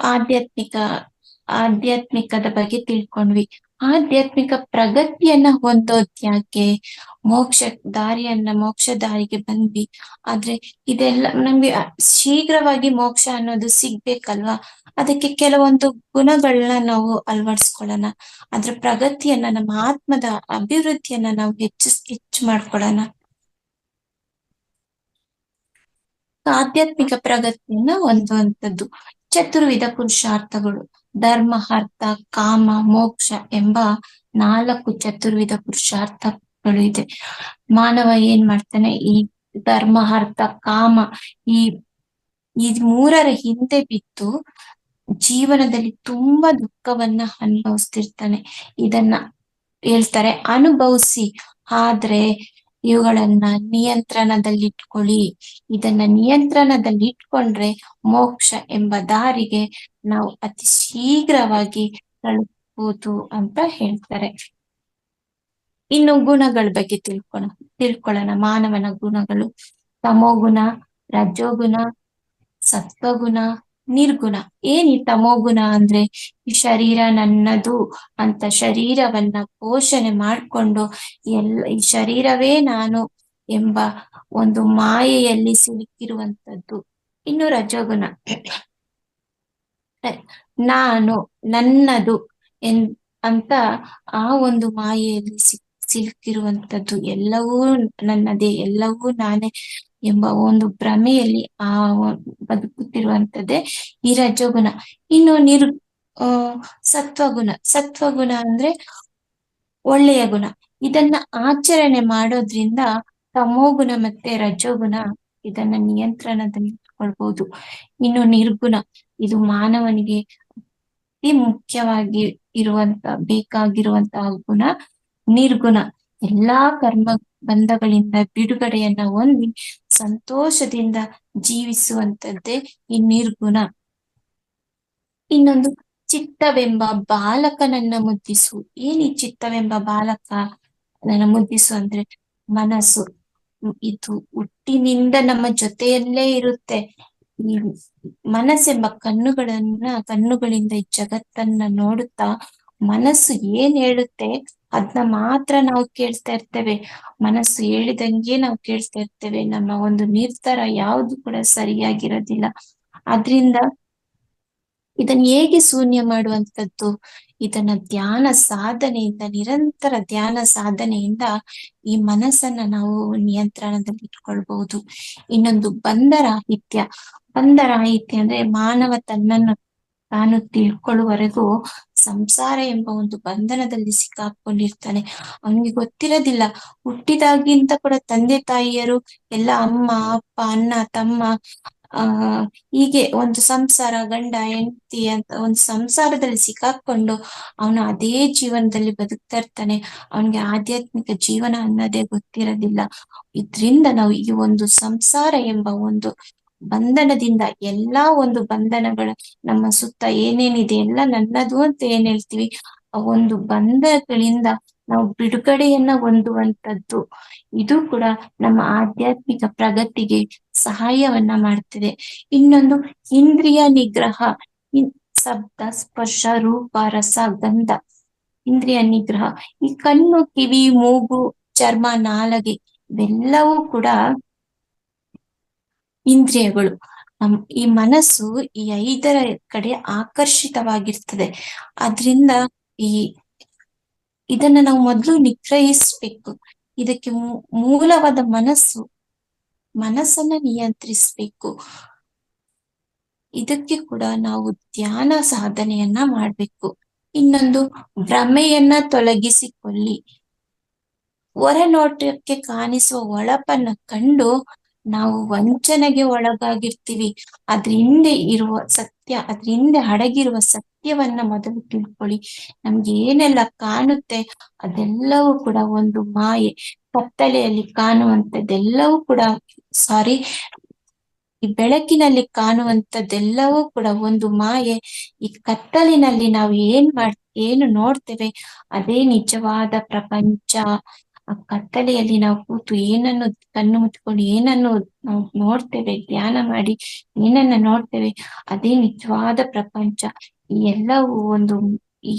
ಆಧ್ಯಾತ್ಮಿಕದ ಬಗ್ಗೆ ತಿಳ್ಕೊಂಡ್ವಿ. ಆಧ್ಯಾತ್ಮಿಕ ಪ್ರಗತಿಯನ್ನ ಹೊಂದೋದ್ಯಾಕೆ? ಮೋಕ್ಷ ದಾರಿಗೆ ಬಂದ್ವಿ. ಆದ್ರೆ ಇದೆಲ್ಲ ನಮ್ಗೆ ಶೀಘ್ರವಾಗಿ ಮೋಕ್ಷ ಅನ್ನೋದು ಸಿಗ್ಬೇಕಲ್ವಾ? ಅದಕ್ಕೆ ಕೆಲವೊಂದು ಗುಣಗಳನ್ನ ನಾವು ಅಳವಡಿಸ್ಕೊಳ್ಳೋಣ. ಅದ್ರ ಪ್ರಗತಿಯನ್ನ, ನಮ್ಮ ಆತ್ಮದ ಅಭಿವೃದ್ಧಿಯನ್ನ ನಾವು ಹೆಚ್ಚು ಮಾಡ್ಕೊಳ್ಳೋಣ. ಆಧ್ಯಾತ್ಮಿಕ ಪ್ರಗತಿಯನ್ನ ಹೊಂದುವಂಥದ್ದು ಚತುರ್ವಿಧ ಪುರುಷಾರ್ಥಗಳು. ಧರ್ಮ, ಅರ್ಥ, ಕಾಮ, ಮೋಕ್ಷ ಎಂಬ 4 ಚತುರ್ವಿಧ ಪುರುಷಾರ್ಥಗಳು ಇದೆ. ಮಾನವ ಏನ್ ಮಾಡ್ತಾನೆ? ಈ ಧರ್ಮ, ಅರ್ಥ, ಕಾಮ ಈ 3ರ ಹಿಂದೆ ಬಿದ್ದು ಜೀವನದಲ್ಲಿ ತುಂಬಾ ದುಃಖವನ್ನ ಅನುಭವಿಸ್ತಿರ್ತಾನೆ. ಇದನ್ನ ಹೇಳ್ತಾರೆ ಅನುಭವಿಸಿ, ಆದ್ರೆ ಇವುಗಳನ್ನ ನಿಯಂತ್ರಣದಲ್ಲಿಟ್ಕೊಳ್ಳಿ. ಇದನ್ನ ನಿಯಂತ್ರಣದಲ್ಲಿಟ್ಕೊಂಡ್ರೆ ಮೋಕ್ಷ ಎಂಬ ದಾರಿಗೆ ನಾವು ಅತಿ ಶೀಘ್ರವಾಗಿ ತಲುಪಬಹುದು ಅಂತ ಹೇಳ್ತಾರೆ. ಇನ್ನು ಗುಣಗಳ ಬಗ್ಗೆ ತಿಳ್ಕೊಳ್ಳೋಣ. ಮಾನವನ ಗುಣಗಳು: ತಮೋಗುಣ, ರಜೋಗುಣ, ಸತ್ವಗುಣ, ನಿರ್ಗುಣ. ಏನ್ ಈ ತಮೋಗುಣ ಅಂದ್ರೆ ಈ ಶರೀರ ನನ್ನದು ಅಂತ ಶರೀರವನ್ನ ಪೋಷಣೆ ಮಾಡ್ಕೊಂಡು ಈ ಶರೀರವೇ ನಾನು ಎಂಬ ಒಂದು ಮಾಯೆಯಲ್ಲಿ ಸಿಲುಕಿರುವಂತದ್ದು. ಇನ್ನು ರಜೋಗುಣ ನಾನು, ನನ್ನದು ಅಂತ ಆ ಒಂದು ಮಾಯೆಯಲ್ಲಿ ಸಿಲುಕಿರುವಂತದ್ದು, ಎಲ್ಲವೂ ನನ್ನದೇ, ಎಲ್ಲವೂ ನಾನೇ ಎಂಬ ಒಂದು ಭ್ರಮೆಯಲ್ಲಿ ಬದುಕುತ್ತಿರುವಂತದ್ದೇ ಈ ರಜೋಗುಣ. ಇನ್ನು ಸತ್ವಗುಣ ಅಂದ್ರೆ ಒಳ್ಳೆಯ ಗುಣ. ಇದನ್ನ ಆಚರಣೆ ಮಾಡೋದ್ರಿಂದ ತಮೋಗುಣ ಮತ್ತೆ ರಜೋಗುಣ ಇದನ್ನ ನಿಯಂತ್ರಣದಲ್ಲಿ ಇಟ್ಕೊಳ್ಬಹುದು. ಇನ್ನು ನಿರ್ಗುಣ, ಇದು ಮಾನವನಿಗೆ ಅತಿ ಮುಖ್ಯವಾಗಿ ಬೇಕಾಗಿರುವಂತಹ ಗುಣ ನಿರ್ಗುಣ. ಎಲ್ಲಾ ಕರ್ಮ ಬಂಧಗಳಿಂದ ಬಿಡುಗಡೆಯನ್ನ ಹೊಂದಿ ಸಂತೋಷದಿಂದ ಜೀವಿಸುವಂತದ್ದೇ ಈ ನಿರ್ಗುಣ. ಇನ್ನೊಂದು ಚಿತ್ತವೆಂಬ ಬಾಲಕನನ್ನ ಮುದ್ದಿಸು. ಏನ್ ಈ ಚಿತ್ತವೆಂಬ ಬಾಲಕ ಮುದ್ದಿಸು ಅಂದ್ರೆ ಮನಸ್ಸು. ಇದು ಹುಟ್ಟಿನಿಂದ ನಮ್ಮ ಜೊತೆಯಲ್ಲೇ ಇರುತ್ತೆ. ಈ ಮನಸ್ಸೆಂಬ ಕಣ್ಣುಗಳಿಂದ ಈ ಜಗತ್ತನ್ನ ನೋಡುತ್ತಾ ಮನಸ್ಸು ಏನ್ ಹೇಳುತ್ತೆ ಅದನ್ನ ಮಾತ್ರ ನಾವು ಕೇಳ್ತಾ ಇರ್ತೇವೆ. ಮನಸ್ಸು ಹೇಳಿದಂಗೆ ನಾವು ಕೇಳ್ತಾ ಇರ್ತೇವೆ. ನಮ್ಮ ಒಂದು ನಿರ್ಧಾರ ಯಾವುದು ಕೂಡ ಸರಿಯಾಗಿರೋದಿಲ್ಲ. ಆದ್ರಿಂದ ಇದನ್ನ ಹೇಗೆ ಶೂನ್ಯ ಮಾಡುವಂತದ್ದು? ಇದನ್ನ ಧ್ಯಾನ ಸಾಧನೆಯಿಂದ, ನಿರಂತರ ಧ್ಯಾನ ಸಾಧನೆಯಿಂದ ಈ ಮನಸ್ಸನ್ನ ನಾವು ನಿಯಂತ್ರಣದಲ್ಲಿ ಇಟ್ಕೊಳ್ಬಹುದು. ಇನ್ನೊಂದು ಬಂಧರಾಹಿತ್ಯ. ಬಂಧರಾಹಿತ್ಯ ಅಂದ್ರೆ ಮಾನವ ತನ್ನನ್ನು ತಾನು ತಿಳ್ಕೊಳ್ಳುವವರೆಗೂ ಸಂಸಾರ ಎಂಬ ಒಂದು ಬಂಧನದಲ್ಲಿ ಸಿಕ್ಕಾಕೊಂಡಿರ್ತಾನೆ. ಅವನಿಗೆ ಗೊತ್ತಿರೋದಿಲ್ಲ. ಹುಟ್ಟಿದಾಗಿಂತ ಕೂಡ ತಂದೆ ತಾಯಿಯರು ಎಲ್ಲ ಅಮ್ಮ ಅಪ್ಪ ಅಣ್ಣ ತಮ್ಮ ಆ ಹೀಗೆ ಒಂದು ಸಂಸಾರ, ಗಂಡ ಹೆಂಡತಿ ಅಂತ ಒಂದು ಸಂಸಾರದಲ್ಲಿ ಸಿಕ್ಕಾಕೊಂಡು ಅವನು ಅದೇ ಜೀವನದಲ್ಲಿ ಬದುಕ್ತಾ ಇರ್ತಾನೆ. ಅವನಿಗೆ ಆಧ್ಯಾತ್ಮಿಕ ಜೀವನ ಅನ್ನೋದೇ ಗೊತ್ತಿರೋದಿಲ್ಲ. ಇದ್ರಿಂದ ನಾವು ಈ ಒಂದು ಸಂಸಾರ ಎಂಬ ಒಂದು ಬಂಧನದಿಂದ, ಎಲ್ಲಾ ಒಂದು ಬಂಧನಗಳ ನಮ್ಮ ಸುತ್ತ ಏನೇನಿದೆ ಎಲ್ಲ ನನ್ನದು ಅಂತ ಏನ್ ಹೇಳ್ತೀವಿ, ಆ ಒಂದು ಬಂಧಗಳಿಂದ ನಾವು ಬಿಡುಗಡೆಯನ್ನ ಹೊಂದುವಂತದ್ದು. ಇದು ಕೂಡ ನಮ್ಮ ಆಧ್ಯಾತ್ಮಿಕ ಪ್ರಗತಿಗೆ ಸಹಾಯವನ್ನ ಮಾಡ್ತಿದೆ. ಇನ್ನೊಂದು ಇಂದ್ರಿಯ ನಿಗ್ರಹ. ಶಬ್ದ, ಸ್ಪರ್ಶ, ರೂಪ, ರಸ, ಗಂಧ. ಇಂದ್ರಿಯ ನಿಗ್ರಹ. ಈ ಕಣ್ಣು, ಕಿವಿ, ಮೂಗು, ಚರ್ಮ, ನಾಲಗೆ ಇವೆಲ್ಲವೂ ಕೂಡ ಇಂದ್ರಿಯಗಳು. ಈ ಮನಸ್ಸು ಈ 5ರ ಕಡೆ ಆಕರ್ಷಿತವಾಗಿರ್ತದೆ. ಆದ್ರಿಂದ ಇದನ್ನ ನಾವು ಮೊದಲು ನಿಗ್ರಹಿಸ್ಬೇಕು. ಇದಕ್ಕೆ ಮೂಲವಾದ ಮನಸ್ಸನ್ನ ನಿಯಂತ್ರಿಸ್ಬೇಕು. ಇದಕ್ಕೆ ಕೂಡ ನಾವು ಧ್ಯಾನ ಸಾಧನೆಯನ್ನ ಮಾಡ್ಬೇಕು. ಇನ್ನೊಂದು ಭ್ರಮೆಯನ್ನ ತೊಲಗಿಸಿಕೊಳ್ಳಿ. ಹೊರ ನೋಟಕ್ಕೆ ಕಾಣಿಸುವ ಹೊಳಪನ್ನ ಕಂಡು ನಾವು ವಂಚನೆಗೆ ಒಳಗಾಗಿರ್ತೀವಿ. ಅದ್ರ ಹಿಂದೆ ಇರುವ ಸತ್ಯ, ಅದ್ರ ಹಿಂದೆ ಅಡಗಿರುವ ಸತ್ಯವನ್ನ ಮೊದಲು ತಿಳ್ಕೊಳ್ಳಿ. ನಮ್ಗೆ ಏನೆಲ್ಲ ಕಾಣುತ್ತೆ ಅದೆಲ್ಲವೂ ಕೂಡ ಒಂದು ಮಾಯೆ. ಕತ್ತಲೆಯಲ್ಲಿ ಕಾಣುವಂಥದ್ದೆಲ್ಲವೂ ಕೂಡ ಈ ಬೆಳಕಿನಲ್ಲಿ ಕಾಣುವಂಥದ್ದೆಲ್ಲವೂ ಕೂಡ ಒಂದು ಮಾಯೆ. ಈ ಕತ್ತಲಿನಲ್ಲಿ ನಾವು ಏನು ನೋಡ್ತೇವೆ ಅದೇ ನಿಜವಾದ ಪ್ರಪಂಚ. ಆ ಕತ್ತಲೆಯಲ್ಲಿ ನಾವು ಕೂತು ಕಣ್ಣು ಮುಚ್ಕೊಂಡು ಏನನ್ನು ನಾವು ನೋಡ್ತೇವೆ, ಧ್ಯಾನ ಮಾಡಿ ಏನನ್ನ ನೋಡ್ತೇವೆ ಅದೇ ನಿಜವಾದ ಪ್ರಪಂಚ. ಈ ಎಲ್ಲವೂ ಈ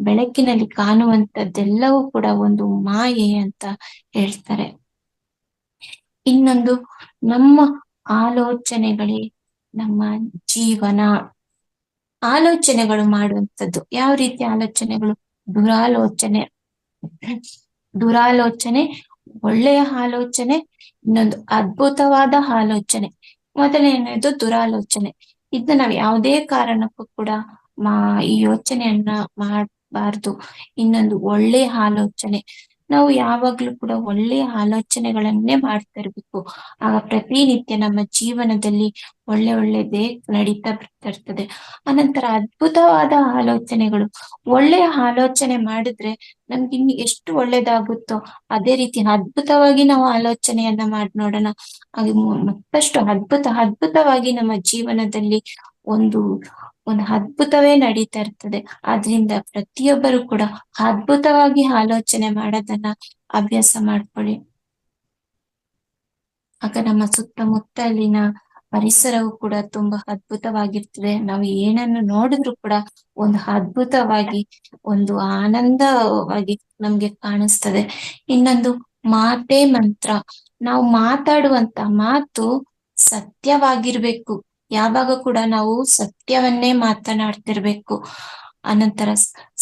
ಬೆಳಕಿನಲ್ಲಿ ಕಾಣುವಂಥದ್ದೆಲ್ಲವೂ ಕೂಡ ಒಂದು ಮಾಯೆ ಅಂತ ಹೇಳ್ತಾರೆ. ಇನ್ನೊಂದು ನಮ್ಮ ಆಲೋಚನೆಗಳೇ ನಮ್ಮ ಜೀವನ. ಆಲೋಚನೆಗಳು ಮಾಡುವಂಥದ್ದು ಯಾವ ರೀತಿ ಆಲೋಚನೆಗಳು? ದುರಾಲೋಚನೆ, ಒಳ್ಳೆಯ ಆಲೋಚನೆ, ಇನ್ನೊಂದು ಅದ್ಭುತವಾದ ಆಲೋಚನೆ. ಮೊದಲನೇದು ದುರಾಲೋಚನೆ. ಇದನ್ನ ನಾವು ಯಾವುದೇ ಕಾರಣಕ್ಕೂ ಕೂಡ ಈ ಯೋಚನೆಯನ್ನ ಮಾಡಬಾರ್ದು. ಇನ್ನೊಂದು ಒಳ್ಳೆಯ ಆಲೋಚನೆ. ನಾವು ಯಾವಾಗ್ಲೂ ಕೂಡ ಒಳ್ಳೆಯ ಆಲೋಚನೆಗಳನ್ನೇ ಮಾಡ್ತಾ ಇರ್ಬೇಕು. ಆಗ ಪ್ರತಿನಿತ್ಯ ನಮ್ಮ ಜೀವನದಲ್ಲಿ ಒಳ್ಳೆಯದೇ ನಡೀತಾ ಬರ್ತಾ ಇರ್ತದೆ. ಅನಂತರ ಅದ್ಭುತವಾದ ಆಲೋಚನೆಗಳು. ಒಳ್ಳೆಯ ಆಲೋಚನೆ ಮಾಡಿದ್ರೆ ನಮ್ಗೆ ಇನ್ನು ಎಷ್ಟು ಒಳ್ಳೇದಾಗುತ್ತೋ ಅದೇ ರೀತಿ ಅದ್ಭುತವಾಗಿ ನಾವು ಆಲೋಚನೆಯನ್ನ ಮಾಡಿ ನೋಡೋಣ. ಹಾಗೆ ಮತ್ತಷ್ಟು ಅದ್ಭುತವಾಗಿ ನಮ್ಮ ಜೀವನದಲ್ಲಿ ಒಂದು ಅದ್ಭುತವೇ ನಡೀತಾ ಇರ್ತದೆ. ಆದ್ರಿಂದ ಪ್ರತಿಯೊಬ್ಬರು ಕೂಡ ಅದ್ಭುತವಾಗಿ ಆಲೋಚನೆ ಮಾಡೋದನ್ನ ಅಭ್ಯಾಸ ಮಾಡ್ಕೊಳ್ಳಿ. ಆಗ ನಮ್ಮ ಸುತ್ತಮುತ್ತಲಿನ ಪರಿಸರವು ಕೂಡ ತುಂಬಾ ಅದ್ಭುತವಾಗಿರ್ತದೆ. ನಾವು ಏನನ್ನು ನೋಡಿದ್ರು ಕೂಡ ಒಂದು ಅದ್ಭುತವಾಗಿ, ಒಂದು ಆನಂದವಾಗಿ ನಮ್ಗೆ ಕಾಣಿಸ್ತದೆ. ಇನ್ನೊಂದು ಮಾತೇ ಮಂತ್ರ. ನಾವು ಮಾತಾಡುವಂತ ಮಾತು ಸತ್ಯವಾಗಿರ್ಬೇಕು. ಯಾವಾಗ ಕೂಡ ನಾವು ಸತ್ಯವನ್ನೇ ಮಾತನಾಡ್ತಿರ್ಬೇಕು. ಅನಂತರ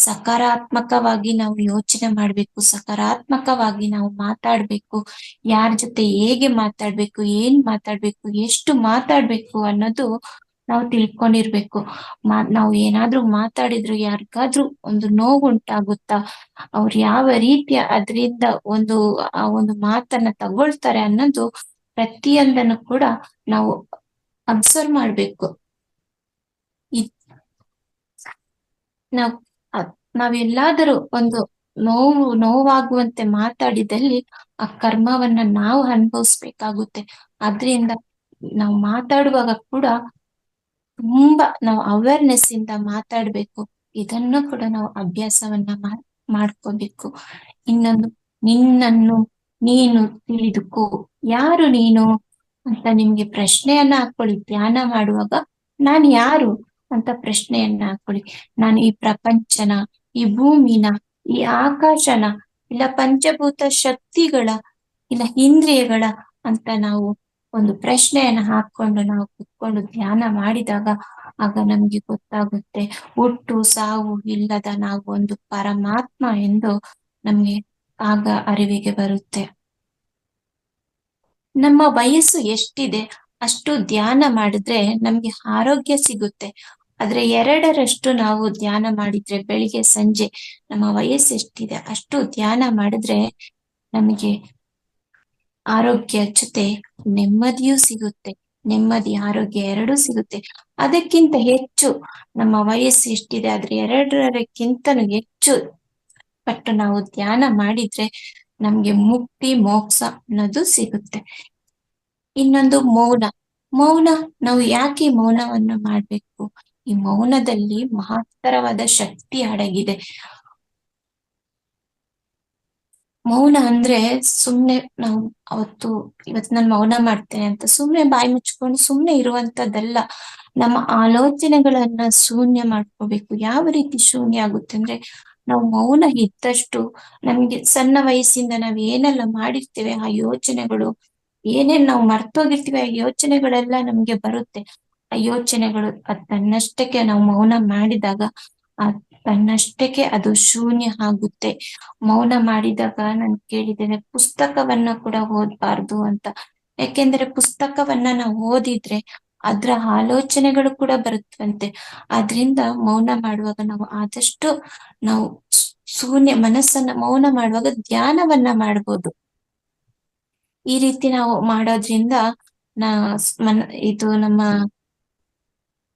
ಸಕಾರಾತ್ಮಕವಾಗಿ ನಾವು ಯೋಚನೆ ಮಾಡ್ಬೇಕು, ಸಕಾರಾತ್ಮಕವಾಗಿ ನಾವು ಮಾತಾಡ್ಬೇಕು. ಯಾರ ಜೊತೆ ಹೇಗೆ ಮಾತಾಡ್ಬೇಕು, ಏನ್ ಮಾತಾಡ್ಬೇಕು, ಎಷ್ಟು ಮಾತಾಡ್ಬೇಕು ಅನ್ನೋದು ನಾವು ತಿಳ್ಕೊಂಡಿರ್ಬೇಕು. ನಾವು ಏನಾದ್ರೂ ಮಾತಾಡಿದ್ರು ಯಾರಿಗಾದ್ರೂ ಒಂದು ನೋವು ಉಂಟಾಗುತ್ತಾ, ಅವ್ರು ಯಾವ ರೀತಿಯ ಅದರಿಂದ ಆ ಒಂದು ಮಾತನ್ನ ತಗೊಳ್ತಾರೆ ಅನ್ನೋದು ಪ್ರತಿಯೊಂದನ್ನು ಕೂಡ ನಾವು ಅಬ್ಸರ್ವ್ ಮಾಡ್ಬೇಕು. ನಾವೆಲ್ಲಾದರೂ ಒಂದು ನೋವಾಗುವಂತೆ ಮಾತಾಡಿದಲ್ಲಿ ಆ ಕರ್ಮವನ್ನ ನಾವು ಅನುಭವಿಸ್ಬೇಕಾಗುತ್ತೆ. ಆದ್ರಿಂದ ನಾವು ಮಾತಾಡುವಾಗ ಕೂಡ ತುಂಬಾ ನಾವು ಅವೇರ್ನೆಸ್ ಇಂದ ಮಾತಾಡ್ಬೇಕು. ಇದನ್ನು ಕೂಡ ನಾವು ಅಭ್ಯಾಸವನ್ನ ಮಾಡ್ಕೋಬೇಕು. ಇನ್ನೊಂದು ನಿನ್ನನ್ನು ನೀನು ತಿಳಿದುಕೋ. ಯಾರು ನೀನು ಅಂತ ನಿಮ್ಗೆ ಪ್ರಶ್ನೆಯನ್ನ ಹಾಕೊಳ್ಳಿ. ಧ್ಯಾನ ಮಾಡುವಾಗ ನಾನು ಯಾರು ಅಂತ ಪ್ರಶ್ನೆಯನ್ನ ಹಾಕೊಳ್ಳಿ. ನಾನು ಈ ಪ್ರಪಂಚನ, ಈ ಭೂಮಿನ, ಈ ಆಕಾಶನ, ಇಲ್ಲ ಪಂಚಭೂತ ಶಕ್ತಿಗಳ, ಇಲ್ಲ ಇಂದ್ರಿಯಗಳ ಅಂತ ನಾವು ಒಂದು ಪ್ರಶ್ನೆಯನ್ನ ಹಾಕೊಂಡು ನಾವು ಕುತ್ಕೊಂಡು ಧ್ಯಾನ ಮಾಡಿದಾಗ ಆಗ ನಮ್ಗೆ ಗೊತ್ತಾಗುತ್ತೆ, ಹುಟ್ಟು ಸಾವು ಇಲ್ಲದ ನಾವು ಒಂದು ಪರಮಾತ್ಮ ಎಂದು ನಮ್ಗೆ ಆಗ ಅರಿವಿಗೆ ಬರುತ್ತೆ. ನಮ್ಮ ವಯಸ್ಸು ಎಷ್ಟಿದೆ ಅಷ್ಟು ಧ್ಯಾನ ಮಾಡಿದ್ರೆ ನಮ್ಗೆ ಆರೋಗ್ಯ ಸಿಗುತ್ತೆ. ಆದ್ರೆ 2ರಷ್ಟು ನಾವು ಧ್ಯಾನ ಮಾಡಿದ್ರೆ ಬೆಳಿಗ್ಗೆ ಸಂಜೆ ನಮ್ಮ ವಯಸ್ಸು ಎಷ್ಟಿದೆ ಅಷ್ಟು ಧ್ಯಾನ ಮಾಡಿದ್ರೆ ನಮಗೆ ಆರೋಗ್ಯ ಜೊತೆ ನೆಮ್ಮದಿಯೂ ಸಿಗುತ್ತೆ. ನೆಮ್ಮದಿ ಆರೋಗ್ಯ ಎರಡೂ ಸಿಗುತ್ತೆ. ಅದಕ್ಕಿಂತ ಹೆಚ್ಚು ನಮ್ಮ ವಯಸ್ಸು ಎಷ್ಟಿದೆ ಆದ್ರೆ 2ರಕ್ಕಿಂತನೂ ಹೆಚ್ಚು ಪಟ್ಟು ನಾವು ಧ್ಯಾನ ಮಾಡಿದ್ರೆ ನಮ್ಗೆ ಮುಕ್ತಿ ಮೋಕ್ಷ ಅನ್ನೋದು ಸಿಗುತ್ತೆ. ಇನ್ನೊಂದು ಮೌನ. ಮೌನ, ನಾವು ಯಾಕೆ ಈ ಮೌನವನ್ನು ಮಾಡ್ಬೇಕು? ಈ ಮೌನದಲ್ಲಿ ಮಹತ್ತರವಾದ ಶಕ್ತಿ ಅಡಗಿದೆ. ಮೌನ ಅಂದ್ರೆ ಸುಮ್ನೆ ನಾವು ಇವತ್ತು ನಾನು ಮೌನ ಮಾಡ್ತೇನೆ ಅಂತ ಸುಮ್ನೆ ಬಾಯಿ ಮುಚ್ಕೊಂಡು ಸುಮ್ನೆ ಇರುವಂತದ್ದಲ್ಲ. ನಮ್ಮ ಆಲೋಚನೆಗಳನ್ನ ಶೂನ್ಯ ಮಾಡ್ಕೋಬೇಕು. ಯಾವ ರೀತಿ ಶೂನ್ಯ ಆಗುತ್ತೆ ಅಂದ್ರೆ, ನಾವು ಮೌನ ಇದ್ದಷ್ಟು ನಮ್ಗೆ ಸಣ್ಣ ವಯಸ್ಸಿಂದ ನಾವ್ ಏನೆಲ್ಲ ಮಾಡಿರ್ತೇವೆ ಆ ಯೋಚನೆಗಳು, ಏನೇನ್ ನಾವು ಮರ್ತೋಗಿರ್ತೀವಿ ಆ ಯೋಚನೆಗಳೆಲ್ಲ ನಮ್ಗೆ ಬರುತ್ತೆ. ಆ ಯೋಚನೆಗಳು ತನ್ನಷ್ಟಕ್ಕೆ ನಾವು ಮೌನ ಮಾಡಿದಾಗ ತನ್ನಷ್ಟಕ್ಕೆ ಅದು ಶೂನ್ಯ ಆಗುತ್ತೆ. ಮೌನ ಮಾಡಿದಾಗ ನಾನು ಕೇಳಿದ್ದೇನೆ, ಪುಸ್ತಕವನ್ನ ಕೂಡ ಓದ್ಬಾರ್ದು ಅಂತ. ಯಾಕೆಂದ್ರೆ ಪುಸ್ತಕವನ್ನ ನಾವು ಓದಿದ್ರೆ ಅದ್ರ ಆಲೋಚನೆಗಳು ಕೂಡ ಬರುತ್ತವಂತೆ. ಆದ್ರಿಂದ ಮೌನ ಮಾಡುವಾಗ ನಾವು ಆದಷ್ಟು ನಾವು ಶೂನ್ಯ ಮನಸ್ಸನ್ನ ಮೌನ ಮಾಡುವಾಗ ಧ್ಯಾನವನ್ನ ಮಾಡ್ಬೋದು. ಈ ರೀತಿ ನಾವು ಮಾಡೋದ್ರಿಂದ ಇದು ನಮ್ಮ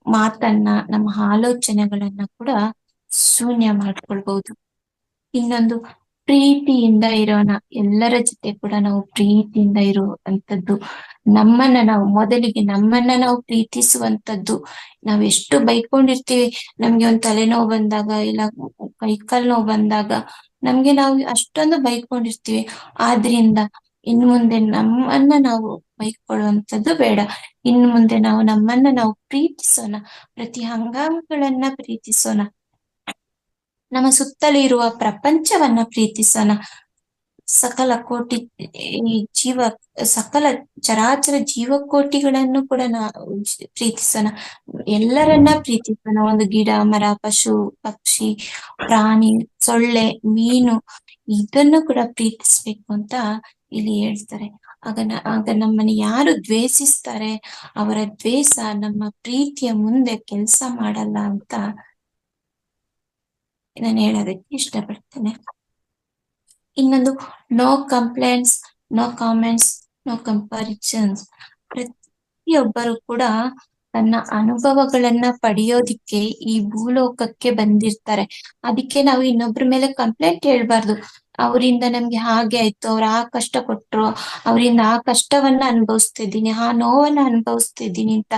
ಮಾತನ್ನ, ನಮ್ಮ ಆಲೋಚನೆಗಳನ್ನ ಕೂಡ ಶೂನ್ಯ ಮಾಡ್ಕೊಳ್ಬಹುದು. ಇನ್ನೊಂದು, ಪ್ರೀತಿಯಿಂದ ಇರೋಣ. ಎಲ್ಲರ ಜೊತೆ ಕೂಡ ನಾವು ಪ್ರೀತಿಯಿಂದ ಇರುವಂತದ್ದು. ಮೊದಲಿಗೆ ನಮ್ಮನ್ನ ನಾವು ಪ್ರೀತಿಸುವಂತದ್ದು. ನಾವ್ ಎಷ್ಟು ಬೈಕೊಂಡಿರ್ತೀವಿ. ನಮ್ಗೆ ಒಂದ್ ತಲೆನೋವು ಬಂದಾಗ, ಇಲ್ಲ ಕೈಕಾಲ್ ನೋವು ಬಂದಾಗ ನಮ್ಗೆ ನಾವು ಅಷ್ಟೊಂದು ಬೈಕೊಂಡಿರ್ತೀವಿ. ಆದ್ರಿಂದ ಇನ್ನು ಮುಂದೆ ನಮ್ಮನ್ನ ನಾವು ಬೈಕೊಳ್ಳುವಂಥದ್ದು ಬೇಡ. ಇನ್ನು ಮುಂದೆ ನಾವು ನಮ್ಮನ್ನ ನಾವು ಪ್ರೀತಿಸೋಣ. ಪ್ರತಿ ಅಂಗಾಂಗಗಳನ್ನ ಪ್ರೀತಿಸೋಣ. ನಮ್ಮ ಸುತ್ತಲೂ ಇರುವ ಪ್ರಪಂಚವನ್ನ ಪ್ರೀತಿಸೋಣ. ಸಕಲ ಚರಾಚರ ಜೀವಕೋಟಿಗಳನ್ನು ಕೂಡ ನಾವು ಪ್ರೀತಿಸೋಣ. ಎಲ್ಲರನ್ನ ಪ್ರೀತಿಸೋಣ. ಒಂದು ಗಿಡ, ಮರ, ಪಶು, ಪಕ್ಷಿ, ಪ್ರಾಣಿ, ಸೊಳ್ಳೆ, ಮೀನು, ಇದನ್ನು ಕೂಡ ಪ್ರೀತಿಸ್ಬೇಕು ಅಂತ ಇಲ್ಲಿ ಹೇಳ್ತಾರೆ. ಆಗ ನಮ್ಮನ್ನ ಯಾರು ದ್ವೇಷಿಸ್ತಾರೆ ಅವರ ದ್ವೇಷ ನಮ್ಮ ಪ್ರೀತಿಯ ಮುಂದೆ ಕೆಲಸ ಮಾಡಲ್ಲ ಅಂತ ನಾನು ಹೇಳೋದಕ್ಕೆ ಇಷ್ಟಪಡ್ತೇನೆ. ಇನ್ನೊಂದು, no complaints, no comments, no comparisons. ಪ್ರತಿಯೊಬ್ಬರು ಕೂಡ ತನ್ನ ಅನುಭವಗಳನ್ನ ಪಡೆಯೋದಿಕ್ಕೆ ಈ ಭೂಲೋಕಕ್ಕೆ ಬಂದಿರ್ತಾರೆ. ಅದಕ್ಕೆ ನಾವು ಇನ್ನೊಬ್ರ ಮೇಲೆ ಕಂಪ್ಲೇಂಟ್ ಹೇಳ್ಬಾರ್ದು. ಅವರಿಂದ ನಮ್ಗೆ ಹಾಗೆ ಆಯ್ತು, ಅವ್ರು ಆ ಕಷ್ಟ ಕೊಟ್ರು, ಅವರಿಂದ ಆ ಕಷ್ಟವನ್ನ ಅನುಭವಿಸ್ತಿದ್ದೀನಿ, ಆ ನೋವನ್ನ ಅನುಭವಿಸ್ತಿದ್ದೀನಿ ಅಂತ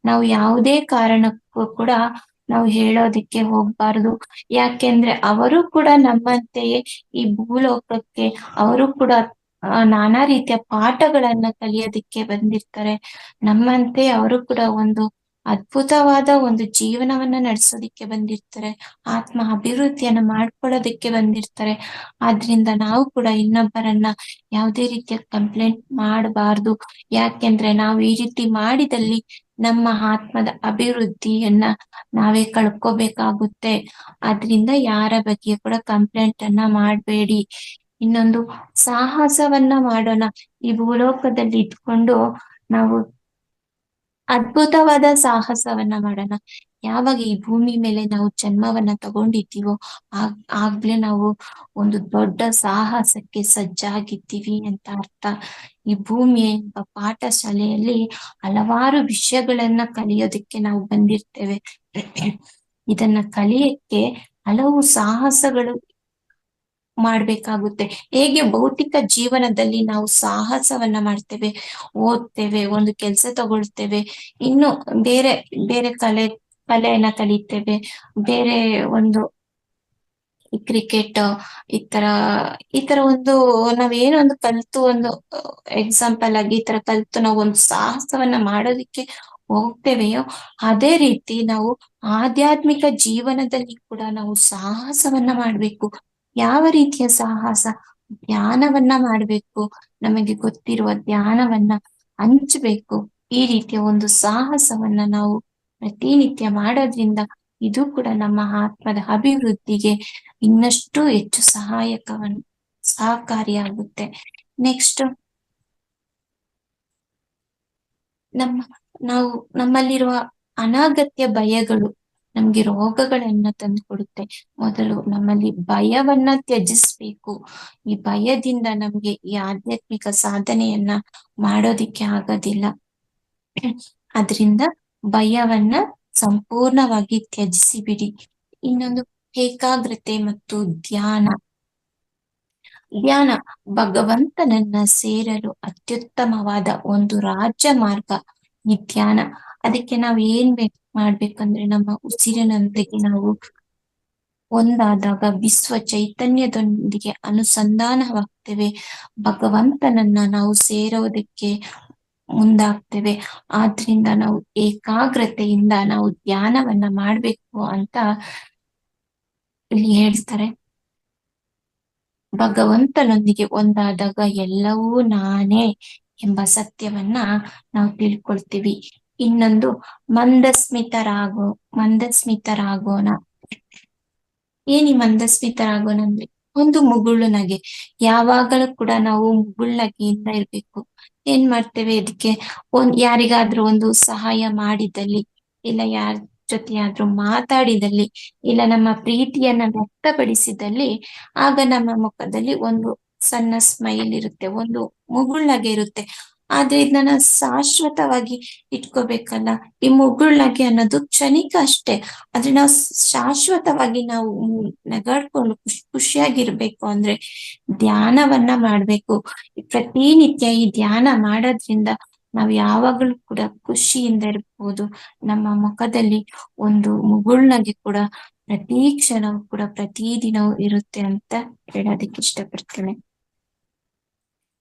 ನಾವು ಯಾವುದೇ ಕಾರಣಕ್ಕೂ ಕೂಡ ನಾವು ಹೇಳೋದಿಕ್ಕೆ ಹೋಗ್ಬಾರ್ದು. ಯಾಕೆಂದ್ರೆ ಅವರು ಕೂಡ ನಮ್ಮಂತೆಯೇ ಈ ಭೂಲೋಕಕ್ಕೆ ಅವರು ಕೂಡ ನಾನಾ ರೀತಿಯ ಪಾಠಗಳನ್ನ ಕಲಿಯೋದಿಕ್ಕೆ ಬಂದಿರ್ತಾರೆ. ನಮ್ಮಂತೆ ಅವರು ಕೂಡ ಒಂದು ಅದ್ಭುತವಾದ ಒಂದು ಜೀವನವನ್ನ ನಡೆಸೋದಿಕ್ಕೆ ಬಂದಿರ್ತಾರೆ. ಆತ್ಮ ಅಭಿವೃದ್ಧಿಯನ್ನ ಮಾಡ್ಕೊಳ್ಳೋದಿಕ್ಕೆ ಬಂದಿರ್ತಾರೆ. ಆದ್ರಿಂದ ನಾವು ಕೂಡ ಇನ್ನೊಬ್ಬರನ್ನ ಯಾವುದೇ ರೀತಿಯ ಕಂಪ್ಲೇಂಟ್ ಮಾಡಬಾರ್ದು. ಯಾಕೆಂದ್ರೆ ನಾವು ಈ ರೀತಿ ಮಾಡಿದಲ್ಲಿ ನಮ್ಮ ಆತ್ಮದ ಅಭಿವೃದ್ಧಿಯನ್ನ ನಾವೇ ಕಳ್ಕೋಬೇಕಾಗುತ್ತೆ. ಆದ್ರಿಂದ ಯಾರ ಬಗ್ಗೆ ಕೂಡ ಕಂಪ್ಲೇಂಟ್ ಅನ್ನ ಮಾಡಬೇಡಿ. ಇನ್ನೊಂದು, ಸಾಹಸವನ್ನ ಮಾಡೋಣ. ಈ ಭೂಲೋಕದಲ್ಲಿ ಇದ್ಕೊಂಡು ನಾವು ಅದ್ಭುತವಾದ ಸಾಹಸವನ್ನ ಮಾಡೋಣ. ಯಾವಾಗ ಈ ಭೂಮಿ ಮೇಲೆ ನಾವು ಜನ್ಮವನ್ನ ತಗೊಂಡಿದ್ದೀವೋ ಆಗ್ಲೇ ನಾವು ಒಂದು ದೊಡ್ಡ ಸಾಹಸಕ್ಕೆ ಸಜ್ಜಾಗಿದ್ದೀವಿ ಅಂತ ಅರ್ಥ. ಈ ಭೂಮಿ ಎಂಬ ಪಾಠಶಾಲೆಯಲ್ಲಿ ಹಲವಾರು ವಿಷಯಗಳನ್ನ ಕಲಿಯೋದಕ್ಕೆ ನಾವು ಬಂದಿರ್ತೇವೆ. ಇದನ್ನ ಕಲಿಯಕ್ಕೆ ಹಲವು ಸಾಹಸಗಳು ಮಾಡ್ಬೇಕಾಗುತ್ತೆ. ಹೇಗೆ ಭೌತಿಕ ಜೀವನದಲ್ಲಿ ನಾವು ಸಾಹಸವನ್ನ ಮಾಡ್ತೇವೆ, ಓದ್ತೇವೆ, ಒಂದು ಕೆಲಸ ತಗೊಳ್ತೇವೆ, ಇನ್ನು ಬೇರೆ ಬೇರೆ ಕಲೆಯನ್ನ ಕಲಿತೇವೆ, ಬೇರೆ ಒಂದು ಈ ಕ್ರಿಕೆಟ್ ಈ ತರ ಒಂದು ನಾವೇನೋ ಒಂದು ಕಲ್ತು ಒಂದು ಎಕ್ಸಾಂಪಲ್ ಆಗಿ ಈ ತರ ಕಲ್ತು ನಾವು ಒಂದು ಸಾಹಸವನ್ನ ಮಾಡೋದಿಕ್ಕೆ ಹೋಗ್ತೇವೆಯೋ ಅದೇ ರೀತಿ ನಾವು ಆಧ್ಯಾತ್ಮಿಕ ಜೀವನದಲ್ಲಿ ಕೂಡ ನಾವು ಸಾಹಸವನ್ನ ಮಾಡ್ಬೇಕು. ಯಾವ ರೀತಿಯ ಸಾಹಸ? ಧ್ಯಾನವನ್ನ ಮಾಡ್ಬೇಕು. ನಮಗೆ ಗೊತ್ತಿರುವ ಧ್ಯಾನವನ್ನ ಹಂಚ್ಬೇಕು. ಈ ರೀತಿಯ ಒಂದು ಸಾಹಸವನ್ನ ನಾವು ಪ್ರತಿನಿತ್ಯ ಮಾಡೋದ್ರಿಂದ ಇದು ಕೂಡ ನಮ್ಮ ಆತ್ಮದ ಅಭಿವೃದ್ಧಿಗೆ ಇನ್ನಷ್ಟು ಹೆಚ್ಚು ಸಹಕಾರಿಯಾಗುತ್ತೆ. ನೆಕ್ಸ್ಟ್ ನಾವು ನಮ್ಮಲ್ಲಿರುವ ಅನಗತ್ಯ ಭಯಗಳು ನಮ್ಗೆ ರೋಗಗಳನ್ನ ತಂದುಕೊಡುತ್ತೆ. ಮೊದಲು ನಮ್ಮಲ್ಲಿ ಭಯವನ್ನ ತ್ಯಜಿಸ್ಬೇಕು. ಈ ಭಯದಿಂದ ನಮ್ಗೆ ಈ ಆಧ್ಯಾತ್ಮಿಕ ಸಾಧನೆಯನ್ನ ಮಾಡೋದಿಕ್ಕೆ ಆಗೋದಿಲ್ಲ. ಅದರಿಂದ ಭಯವನ್ನ ಸಂಪೂರ್ಣವಾಗಿ ತ್ಯಜಿಸಿ ಬಿಡಿ. ಇನ್ನೊಂದು ಏಕಾಗ್ರತೆ ಮತ್ತು ಧ್ಯಾನ. ಭಗವಂತನನ್ನ ಸೇರಲು ಅತ್ಯುತ್ತಮವಾದ ಒಂದು ರಾಜ್ಯ ಮಾರ್ಗ ಈ ಧ್ಯಾನ. ಅದಕ್ಕೆ ನಾವು ಏನ್ ಮಾಡ್ಬೇಕಂದ್ರೆ ನಮ್ಮ ಉಸಿರಿನೊಂದಿಗೆ ನಾವು ಒಂದಾದಾಗ ವಿಶ್ವ ಚೈತನ್ಯದೊಂದಿಗೆ ಅನುಸಂಧಾನವಾಗ್ತೇವೆ. ಭಗವಂತನನ್ನ ನಾವು ಸೇರೋದಕ್ಕೆ ಮುಂದಾಗ್ತೇವೆ. ಆದ್ರಿಂದ ನಾವು ಏಕಾಗ್ರತೆಯಿಂದ ನಾವು ಧ್ಯಾನವನ್ನ ಮಾಡ್ಬೇಕು ಅಂತ ಇಲ್ಲಿ ಹೇಳ್ತಾರೆ. ಭಗವಂತನೊಂದಿಗೆ ಒಂದಾದಾಗ ಎಲ್ಲವೂ ನಾನೇ ಎಂಬ ಸತ್ಯವನ್ನ ನಾವು ತಿಳ್ಕೊಳ್ತೀವಿ. ಇನ್ನೊಂದು ಮಂದಸ್ಮಿತರಾಗೋಣ. ಏನಿ ಮಂದಸ್ಮಿತರಾಗೋಣ ಅಂದ್ರೆ ಒಂದು ಮುಗುಳು ನಗೆ. ಯಾವಾಗಲೂ ಕೂಡ ನಾವು ಮುಗುಳ್ನಗೆಯಿಂದ ಇರ್ಬೇಕು. ಏನ್ ಮಾಡ್ತೇವೆ ಇದಕ್ಕೆ? ಯಾರಿಗಾದ್ರೂ ಒಂದು ಸಹಾಯ ಮಾಡಿದಲ್ಲಿ, ಇಲ್ಲ ಯಾರ ಜೊತೆಯಾದ್ರೂ ಮಾತಾಡಿದಲ್ಲಿ, ಇಲ್ಲ ನಮ್ಮ ಪ್ರೀತಿಯನ್ನ ವ್ಯಕ್ತಪಡಿಸಿದಲ್ಲಿ ಆಗ ನಮ್ಮ ಮುಖದಲ್ಲಿ ಒಂದು ಸಣ್ಣ ಸ್ಮೈಲ್ ಇರುತ್ತೆ, ಒಂದು ಮುಗುಳ್ನಗೆ ಇರುತ್ತೆ. ಆದ್ರೆ ಇದನ್ನ ಶಾಶ್ವತವಾಗಿ ಇಟ್ಕೋಬೇಕಲ್ಲ. ಈ ಮುಗುಳ್ನಗೆ ಅನ್ನೋದು ಕ್ಷಣಿಕ ಅಷ್ಟೇ. ಆದ್ರೆ ನಾವು ಶಾಶ್ವತವಾಗಿ ನಾವು ನಗಾಡ್ಕೊಂಡು ಖುಷಿಯಾಗಿರ್ಬೇಕು ಅಂದ್ರೆ ಧ್ಯಾನವನ್ನ ಮಾಡ್ಬೇಕು. ಪ್ರತಿನಿತ್ಯ ಈ ಧ್ಯಾನ ಮಾಡೋದ್ರಿಂದ ನಾವು ಯಾವಾಗಲೂ ಕೂಡ ಖುಷಿಯಿಂದ ಇರ್ಬೋದು. ನಮ್ಮ ಮುಖದಲ್ಲಿ ಒಂದು ಮುಗುಳ್ನಗೆ ಕೂಡ ಪ್ರತಿ ಕ್ಷಣವೂ ಕೂಡ ಪ್ರತಿದಿನವೂ ಇರುತ್ತೆ ಅಂತ ಹೇಳೋದಕ್ಕೆ ಇಷ್ಟಪಡ್ತೇನೆ.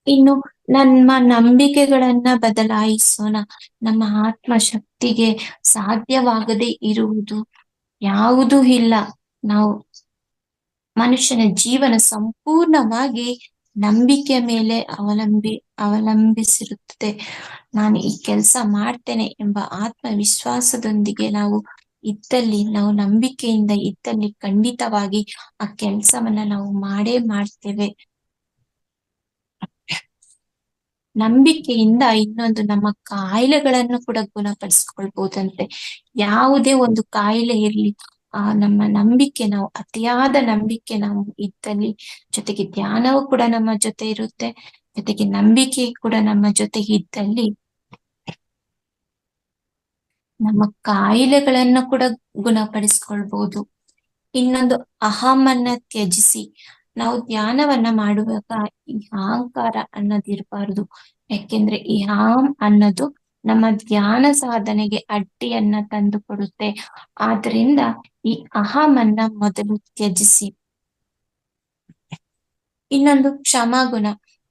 ಇನ್ನು ನಮ್ಮ ನಂಬಿಕೆಗಳನ್ನ ಬದಲಾಯಿಸೋಣ. ನಮ್ಮ ಆತ್ಮಶಕ್ತಿಗೆ ಸಾಧ್ಯವಾಗದೇ ಇರುವುದು ಯಾವುದೂ ಇಲ್ಲ. ನಾವು ಮನುಷ್ಯನ ಜೀವನ ಸಂಪೂರ್ಣವಾಗಿ ನಂಬಿಕೆ ಮೇಲೆ ಅವಲಂಬಿಸಿರುತ್ತದೆ. ನಾನು ಈ ಕೆಲಸ ಮಾಡ್ತೇನೆ ಎಂಬ ಆತ್ಮವಿಶ್ವಾಸದೊಂದಿಗೆ ನಾವು ನಂಬಿಕೆಯಿಂದ ಇದ್ದಲ್ಲಿ ಖಂಡಿತವಾಗಿ ಆ ಕೆಲಸವನ್ನ ನಾವು ಮಾಡೇ ಮಾಡ್ತೇವೆ. ನಂಬಿಕೆಯಿಂದ ಇನ್ನೊಂದು ನಮ್ಮ ಕಾಯಿಲೆಗಳನ್ನು ಕೂಡ ಗುಣಪಡಿಸ್ಕೊಳ್ಬಹುದಂತೆ. ಯಾವುದೇ ಒಂದು ಕಾಯಿಲೆ ಇರ್ಲಿ, ನಮ್ಮ ನಂಬಿಕೆ, ನಾವು ಅತಿಯಾದ ನಂಬಿಕೆ ನಾವು ಇದ್ದಲ್ಲಿ, ಜೊತೆಗೆ ಧ್ಯಾನವೂ ಕೂಡ ನಮ್ಮ ಜೊತೆ ಇರುತ್ತೆ, ಜೊತೆಗೆ ನಂಬಿಕೆ ಕೂಡ ನಮ್ಮ ಜೊತೆಗೆ ಇದ್ದಲ್ಲಿ ನಮ್ಮ ಕಾಯಿಲೆಗಳನ್ನು ಕೂಡ ಗುಣಪಡಿಸ್ಕೊಳ್ಬಹುದು. ಇನ್ನೊಂದು ಅಹಮನ್ನ ತ್ಯಜಿಸಿ. ನಾವು ಧ್ಯಾನವನ್ನ ಮಾಡುವಾಗ ಈ ಅಹಂಕಾರ ಅನ್ನೋದಿರಬಾರ್ದು. ಯಾಕೆಂದ್ರೆ ಈ ಅಹಂ ಅನ್ನೋದು ನಮ್ಮ ಧ್ಯಾನ ಸಾಧನೆಗೆ ಅಡ್ಡಿಯನ್ನ ತಂದು ಕೊಡುತ್ತೆ. ಆದ್ರಿಂದ ಈ ಅಹಮನ್ನ ಮೊದಲು ತ್ಯಜಿಸಿ. ಇನ್ನೊಂದು ಕ್ಷಮಾಗುಣ,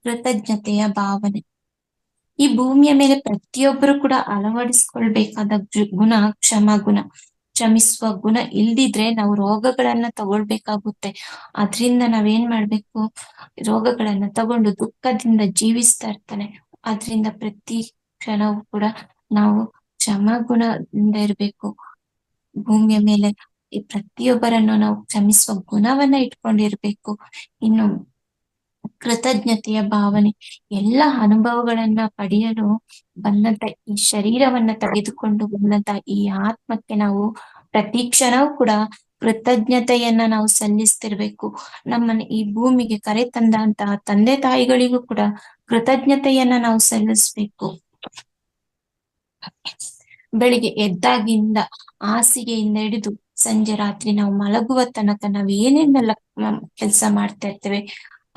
ಕೃತಜ್ಞತೆಯ ಭಾವನೆ. ಈ ಭೂಮಿಯ ಮೇಲೆ ಪ್ರತಿಯೊಬ್ಬರು ಕೂಡ ಅಳವಡಿಸ್ಕೊಳ್ಬೇಕಾದ ಗುಣ ಕ್ಷಮಾಗುಣ. ಕ್ಷಮಿಸುವ ಗುಣ ಇಲ್ದಿದ್ರೆ ನಾವು ರೋಗಗಳನ್ನ ತಗೊಳ್ಬೇಕಾಗುತ್ತೆ. ಅದ್ರಿಂದ ನಾವೇನ್ ಮಾಡ್ಬೇಕು? ರೋಗಗಳನ್ನ ತಗೊಂಡು ದುಃಖದಿಂದ ಜೀವಿಸ್ತಾ ಇರ್ತಾನೆ. ಅದ್ರಿಂದ ಪ್ರತಿ ಕ್ಷಣವೂ ಕೂಡ ನಾವು ಕ್ಷಮಾಗುಣದಿಂದ ಇರ್ಬೇಕು. ಭೂಮಿಯ ಮೇಲೆ ಈ ಪ್ರತಿಯೊಬ್ಬರನ್ನು ನಾವು ಕ್ಷಮಿಸುವ ಗುಣವನ್ನ ಇಟ್ಕೊಂಡಿರ್ಬೇಕು. ಇನ್ನು ಕೃತಜ್ಞತೆಯ ಭಾವನೆ. ಎಲ್ಲ ಅನುಭವಗಳನ್ನ ಪಡೆಯಲು ಬಂದಂತ ಈ ಶರೀರವನ್ನ ತೆಗೆದುಕೊಂಡು ಬಂದಂತ ಈ ಆತ್ಮಕ್ಕೆ ನಾವು ಪ್ರತಿ ಕ್ಷಣವೂ ಕೂಡ ಕೃತಜ್ಞತೆಯನ್ನ ನಾವು ಸಲ್ಲಿಸ್ತಿರ್ಬೇಕು. ನಮ್ಮನ್ನ ಈ ಭೂಮಿಗೆ ಕರೆ ತಂದಂತಹ ತಂದೆ ತಾಯಿಗಳಿಗೂ ಕೂಡ ಕೃತಜ್ಞತೆಯನ್ನ ನಾವು ಸಲ್ಲಿಸ್ಬೇಕು. ಬೆಳಿಗ್ಗೆ ಎದ್ದಾಗಿಂದ ಹಾಸಿಗೆಯಿಂದ ಹಿಡಿದು ಸಂಜೆ ರಾತ್ರಿ ನಾವು ಮಲಗುವ ತನಕ ನಾವು ಏನೇನೆಲ್ಲ ಕೆಲಸ ಮಾಡ್ತಾ ಇರ್ತೇವೆ,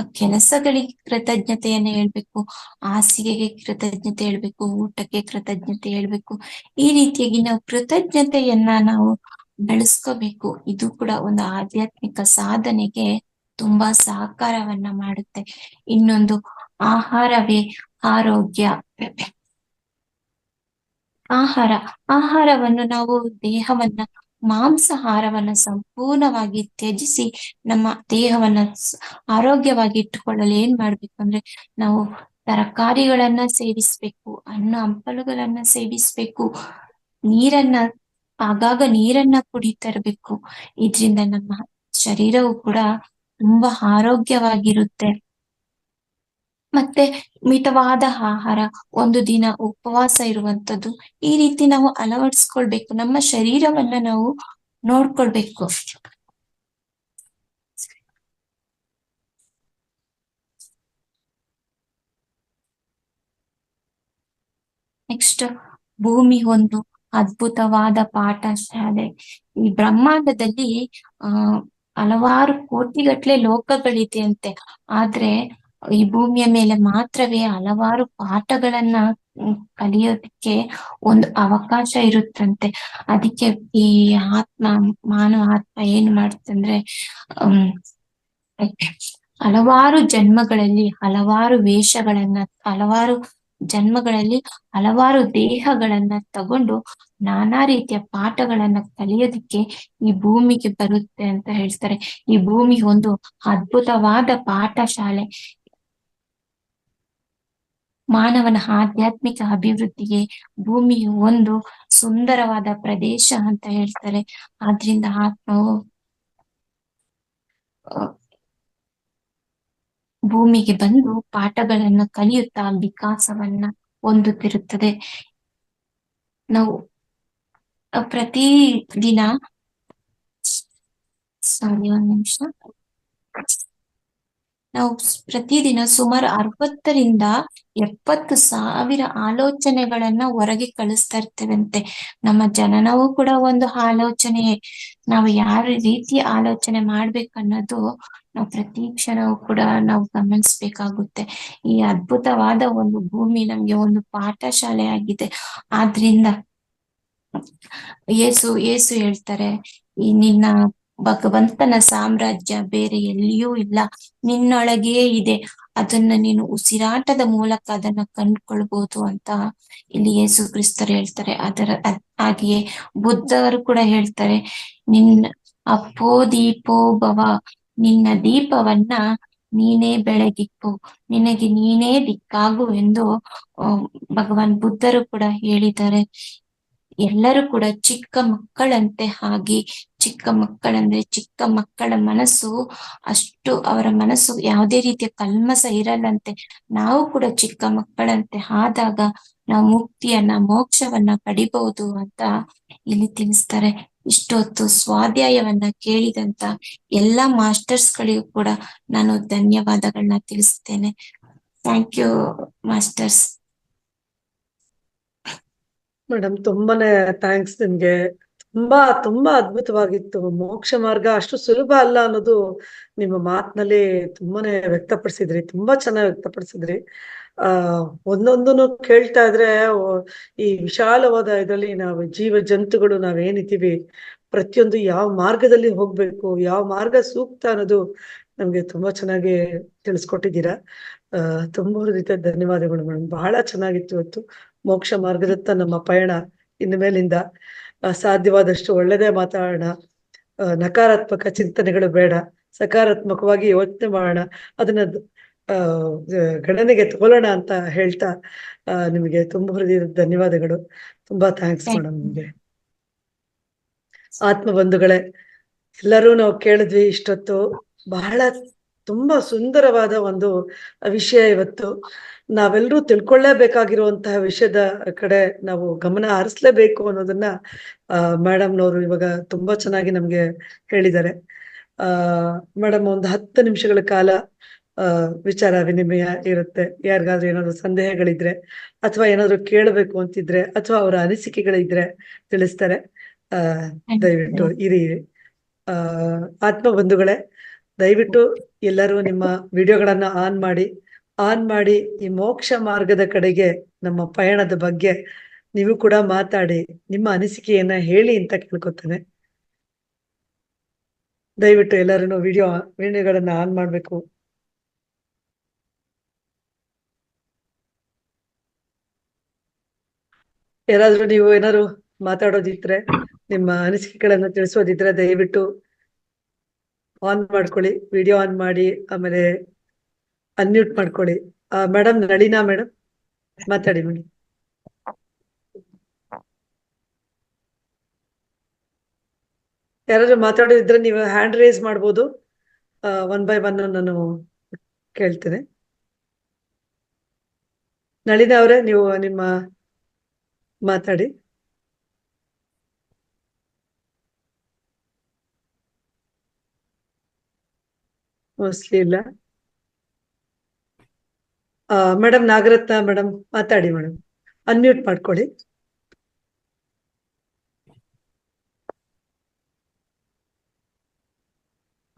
ಆ ಕೆಲಸಗಳಿಗೆ ಕೃತಜ್ಞತೆಯನ್ನ ಹೇಳ್ಬೇಕು. ಹಾಸಿಗೆಗೆ ಕೃತಜ್ಞತೆ ಹೇಳ್ಬೇಕು, ಊಟಕ್ಕೆ ಕೃತಜ್ಞತೆ ಹೇಳ್ಬೇಕು. ಈ ರೀತಿಯಾಗಿ ನಾವು ಕೃತಜ್ಞತೆಯನ್ನ ನಾವು ಬೆಳೆಸ್ಕೋಬೇಕು. ಇದು ಕೂಡ ಒಂದು ಆಧ್ಯಾತ್ಮಿಕ ಸಾಧನೆಗೆ ತುಂಬಾ ಸಹಕಾರವನ್ನ ಮಾಡುತ್ತೆ. ಇನ್ನೊಂದು ಆಹಾರವೇ ಆರೋಗ್ಯ. ಆಹಾರವನ್ನು ನಾವು ದೇಹವನ್ನ ಮಾಂಸಾಹಾರವನ್ನ ಸಂಪೂರ್ಣವಾಗಿ ತ್ಯಜಿಸಿ ನಮ್ಮ ದೇಹವನ್ನ ಆರೋಗ್ಯವಾಗಿ ಇಟ್ಟುಕೊಳ್ಳಲು ಏನ್ ಮಾಡ್ಬೇಕು ಅಂದ್ರೆ ನಾವು ತರಕಾರಿಗಳನ್ನ ಸೇವಿಸ್ಬೇಕು, ಹಣ್ಣು ಹಂಪಲುಗಳನ್ನ ಸೇವಿಸ್ಬೇಕು, ನೀರನ್ನ ಆಗಾಗ ನೀರನ್ನ ಕುಡಿತಾ ಇರ್ಬೇಕು. ಇದ್ರಿಂದ ನಮ್ಮ ಶರೀರವು ಕೂಡ ತುಂಬಾ ಆರೋಗ್ಯವಾಗಿರುತ್ತೆ. ಮತ್ತೆ ಮಿತವಾದ ಆಹಾರ, ಒಂದು ದಿನ ಉಪವಾಸ ಇರುವಂತದ್ದು, ಈ ರೀತಿ ನಾವು ಅಳವಡಿಸ್ಕೊಳ್ಬೇಕು. ನಮ್ಮ ಶರೀರವನ್ನ ನಾವು ನೋಡ್ಕೊಳ್ಬೇಕು. ನೆಕ್ಸ್ಟ್, ಭೂಮಿ ಒಂದು ಅದ್ಭುತವಾದ ಪಾಠಶಾಲೆ. ಈ ಬ್ರಹ್ಮಾಂಡದಲ್ಲಿ ಹಲವಾರು ಕೋಟಿಗಟ್ಲೆ ಲೋಕಗಳಿದೆಯಂತೆ. ಆದ್ರೆ ಈ ಭೂಮಿಯ ಮೇಲೆ ಮಾತ್ರವೇ ಹಲವಾರು ಪಾಠಗಳನ್ನ ಕಲಿಯೋದಕ್ಕೆ ಒಂದು ಅವಕಾಶ ಇರುತ್ತಂತೆ. ಅದಕ್ಕೆ ಈ ಮಾನವ ಆತ್ಮ ಏನ್ ಮಾಡುತ್ತಂದ್ರೆ ಹಲವಾರು ಜನ್ಮಗಳಲ್ಲಿ ಹಲವಾರು ವೇಷಗಳನ್ನ, ಹಲವಾರು ಜನ್ಮಗಳಲ್ಲಿ ಹಲವಾರು ದೇಹಗಳನ್ನ ತಗೊಂಡು ನಾನಾ ರೀತಿಯ ಪಾಠಗಳನ್ನ ಕಲಿಯೋದಕ್ಕೆ ಈ ಭೂಮಿಗೆ ಬರುತ್ತೆ ಅಂತ ಹೇಳ್ತಾರೆ. ಈ ಭೂಮಿ ಒಂದು ಅದ್ಭುತವಾದ ಪಾಠಶಾಲೆ. ಮಾನವನ ಆಧ್ಯಾತ್ಮಿಕ ಅಭಿವೃದ್ಧಿಗೆ ಭೂಮಿಯು ಒಂದು ಸುಂದರವಾದ ಪ್ರದೇಶ ಅಂತ ಹೇಳ್ತಾರೆ. ಆದ್ರಿಂದ ಆತ್ಮವು ಭೂಮಿಗೆ ಬಂದು ಪಾಠಗಳನ್ನ ಕಲಿಯುತ್ತಾ ವಿಕಾಸವನ್ನ ಹೊಂದುತ್ತಿರುತ್ತದೆ. ನಾವು ಪ್ರತಿದಿನ ಒಂದ್ ನಿಮಿಷ ನಾವು ಪ್ರತಿದಿನ ಸುಮಾರು 60ರಿಂದ 70,000 ಆಲೋಚನೆಗಳನ್ನ ಹೊರಗೆ ಕಳಿಸ್ತಾ ಇರ್ತೇವಂತೆ. ನಮ್ಮ ಜನನವೂ ಕೂಡ ಒಂದು ಆಲೋಚನೆಯೇ. ನಾವು ಯಾವ ರೀತಿ ಆಲೋಚನೆ ಮಾಡ್ಬೇಕನ್ನೋದು ನಾವು ಪ್ರತಿ ಕ್ಷಣವೂ ಕೂಡ ನಾವು ಗಮನಿಸ್ಬೇಕಾಗುತ್ತೆ. ಈ ಅದ್ಭುತವಾದ ಒಂದು ಭೂಮಿ ನಮ್ಗೆ ಒಂದು ಪಾಠಶಾಲೆ ಆಗಿದೆ. ಆದ್ರಿಂದ ಯೇಸು ಹೇಳ್ತಾರೆ, ಈ ನಿನ್ನ ಭಗವಂತನ ಸಾಮ್ರಾಜ್ಯ ಬೇರೆ ಎಲ್ಲಿಯೂ ಇಲ್ಲ, ನಿನ್ನೊಳಗೇ ಇದೆ, ಅದನ್ನ ನೀನು ಉಸಿರಾಟದ ಮೂಲಕ ಅದನ್ನ ಕಂಡುಕೊಳ್ಬಹುದು ಅಂತ ಇಲ್ಲಿ ಯೇಸು ಕ್ರಿಸ್ತರು ಹೇಳ್ತಾರೆ. ಹಾಗೆಯೇ ಬುದ್ಧರು ಕೂಡ ಹೇಳ್ತಾರೆ, ಅಪ್ಪೋ ದೀಪೋ ಭವ, ನಿನ್ನ ದೀಪವನ್ನ ನೀನೇ ಬೆಳಗಿಕ್ಕು, ನಿನಗೆ ನೀನೇ ದಿಕ್ಕಾಗು ಎಂದು ಭಗವಾನ್ ಬುದ್ಧರು ಕೂಡ ಹೇಳಿದ್ದಾರೆ. ಎಲ್ಲರೂ ಕೂಡ ಚಿಕ್ಕ ಮಕ್ಕಳಂತೆ ಆಗಿ, ಚಿಕ್ಕ ಮಕ್ಕಳ ಮನಸ್ಸು ಅಷ್ಟು, ಅವರ ಮನಸ್ಸು ಯಾವುದೇ ರೀತಿಯ ಕಲ್ಮಸ ಇರಲ್ಲಂತೆ. ನಾವು ಕೂಡ ಚಿಕ್ಕ ಮಕ್ಕಳಂತೆ ಆದಾಗ ನಾವು ಮುಕ್ತಿಯನ್ನ, ಮೋಕ್ಷವನ್ನ ಪಡಿಬಹುದು ಅಂತ ಇಲ್ಲಿ ತಿಳಿಸ್ತಾರೆ. ಇಷ್ಟೊತ್ತು ಸ್ವಾಧ್ಯಾಯವನ್ನ ಕೇಳಿದಂತ ಎಲ್ಲಾ ಮಾಸ್ಟರ್ಸ್ಗಳಿಗೂ ಕೂಡ ನಾನು ಧನ್ಯವಾದಗಳನ್ನ ತಿಳಿಸ್ತೇನೆ. Thank you masters. ಮೇಡಮ್, ತುಂಬಾನೇ ಥ್ಯಾಂಕ್ಸ್ ನಿಮ್ಗೆ. ತುಂಬಾ ಅದ್ಭುತವಾಗಿತ್ತು. ಮೋಕ್ಷ ಮಾರ್ಗ ಅಷ್ಟು ಸುಲಭ ಅಲ್ಲ ಅನ್ನೋದು ನಿಮ್ಮ ಮಾತಿನಲ್ಲಿ ತುಂಬಾನೇ ವ್ಯಕ್ತಪಡಿಸಿದ್ರಿ. ತುಂಬಾ ಚೆನ್ನಾಗಿ ವ್ಯಕ್ತಪಡಿಸಿದ್ರಿ. ಒಂದೊಂದನ್ನು ಕೇಳ್ತಾ ಇದ್ರೆ ಈ ವಿಶಾಲವಾದ ಇದರಲ್ಲಿ ನಾವು ಜೀವ ಜಂತುಗಳು ನಾವೇನಿದ್ದೀವಿ, ಪ್ರತಿಯೊಂದು ಯಾವ ಮಾರ್ಗದಲ್ಲಿ ಹೋಗ್ಬೇಕು, ಯಾವ ಮಾರ್ಗ ಸೂಕ್ತ ಅನ್ನೋದು ನಮ್ಗೆ ತುಂಬಾ ಚೆನ್ನಾಗಿ ತಿಳಿಸ್ಕೊಟ್ಟಿದ್ದೀರಾ. ತುಂಬಾ ರೀತಿಯ ಧನ್ಯವಾದಗಳು ಮೇಡಮ್. ಬಹಳ ಚೆನ್ನಾಗಿತ್ತು ಇವತ್ತು. ಮೋಕ್ಷ ಮಾರ್ಗದತ್ತ ನಮ್ಮ ಪಯಣ ಇನ್ನು ಮೇಲಿಂದ ಸಾಧ್ಯವಾದಷ್ಟು ಒಳ್ಳೆದೇ ಮಾತಾಡೋಣ. ನಕಾರಾತ್ಮಕ ಚಿಂತನೆಗಳು ಬೇಡ, ಸಕಾರಾತ್ಮಕವಾಗಿ ಯೋಚನೆ ಮಾಡೋಣ, ಅದನ್ನ ಗಣನೆಗೆ ತಗೊಳ್ಳೋಣ ಅಂತ ಹೇಳ್ತಾ ನಿಮಗೆ ತುಂಬಾ ಹೃದಯದ ಧನ್ಯವಾದಗಳು. ತುಂಬಾ ಥ್ಯಾಂಕ್ಸ್ ಮೇಡಮ್ ನಿಮ್ಗೆ. ಆತ್ಮ ಬಂಧುಗಳೇ, ಎಲ್ಲರೂ ನಾವು ಕೇಳಿದ್ವಿ ಇಷ್ಟೊತ್ತು. ಬಹಳ ತುಂಬಾ ಸುಂದರವಾದ ಒಂದು ವಿಷಯ ಇವತ್ತು. ನಾವೆಲ್ಲರೂ ತಿಳ್ಕೊಳ್ಳೇಬೇಕಾಗಿರುವಂತಹ ವಿಷಯದ ಕಡೆ ನಾವು ಗಮನ ಹರಿಸ್ಲೇಬೇಕು ಅನ್ನೋದನ್ನ ಮೇಡಮ್ನವರು ಇವಾಗ ತುಂಬಾ ಚೆನ್ನಾಗಿ ನಮ್ಗೆ ಹೇಳಿದ್ದಾರೆ. ಮೇಡಮ್, ಒಂದು 10 ನಿಮಿಷಗಳ ಕಾಲ ವಿಚಾರ ವಿನಿಮಯ ಇರುತ್ತೆ. ಯಾರಿಗಾದ್ರೂ ಏನಾದ್ರು ಸಂದೇಹಗಳಿದ್ರೆ ಅಥವಾ ಏನಾದ್ರು ಕೇಳಬೇಕು ಅಂತಿದ್ರೆ ಅಥವಾ ಅವರ ಅನಿಸಿಕೆಗಳಿದ್ರೆ ತಿಳಿಸ್ತಾರೆ. ದಯವಿಟ್ಟು ಇರಿ. ಆತ್ಮ ಬಂಧುಗಳೇ, ದಯವಿಟ್ಟು ಎಲ್ಲರೂ ನಿಮ್ಮ ವಿಡಿಯೋಗಳನ್ನ ಆನ್ ಮಾಡಿ ಈ ಮೋಕ್ಷ ಮಾರ್ಗದ ಕಡೆಗೆ ನಮ್ಮ ಪಯಣದ ಬಗ್ಗೆ ನೀವು ಕೂಡ ಮಾತಾಡಿ ನಿಮ್ಮ ಅನಿಸಿಕೆಯನ್ನ ಹೇಳಿ ಅಂತ ಕೇಳ್ಕೊತೇನೆ. ದಯವಿಟ್ಟು ಎಲ್ಲರೂ ವಿಡಿಯೋಗಳನ್ನ ಆನ್ ಮಾಡ್ಬೇಕು. ಯಾರಾದ್ರೂ ನೀವು ಏನಾದ್ರು ಮಾತಾಡೋದಿದ್ರೆ, ನಿಮ್ಮ ಅನಿಸಿಕೆಗಳನ್ನ ತಿಳಿಸೋದಿದ್ರೆ ದಯವಿಟ್ಟು ಆನ್ ಮಾಡ್ಕೊಳ್ಳಿ, ವಿಡಿಯೋ ಆನ್ ಮಾಡಿ, ಆಮೇಲೆ ಅನ್ಮ್ಯೂಟ್ ಮಾಡ್ಕೊಳ್ಳಿ. ಮೇಡಮ್ ನಳಿನಾ ಮೇಡಮ್ ಮಾತಾಡಿ ಮೇಡಮ್. ಯಾರಾದ್ರೂ ಮಾತಾಡೋದಿದ್ರೆ ನೀವು ಹ್ಯಾಂಡ್ ರೇಸ್ ಮಾಡ್ಬೋದು. 1 by 1 ನಾನು ಕೇಳ್ತೇನೆ. ನಳಿನಾ ಅವರೇ, ನೀವು ನಿಮ್ಮ ಮಾತಾಡಿ. ಮೋಸ್ಟ್ಲಿ ಇಲ್ಲ. ಮೇಡಮ್ ನಾಗರತ್ನ ಮೇಡಮ್ ಮಾತಾಡಿ ಮೇಡಮ್, ಅನ್ಮ್ಯೂಟ್ ಮಾಡ್ಕೊಳ್ಳಿ.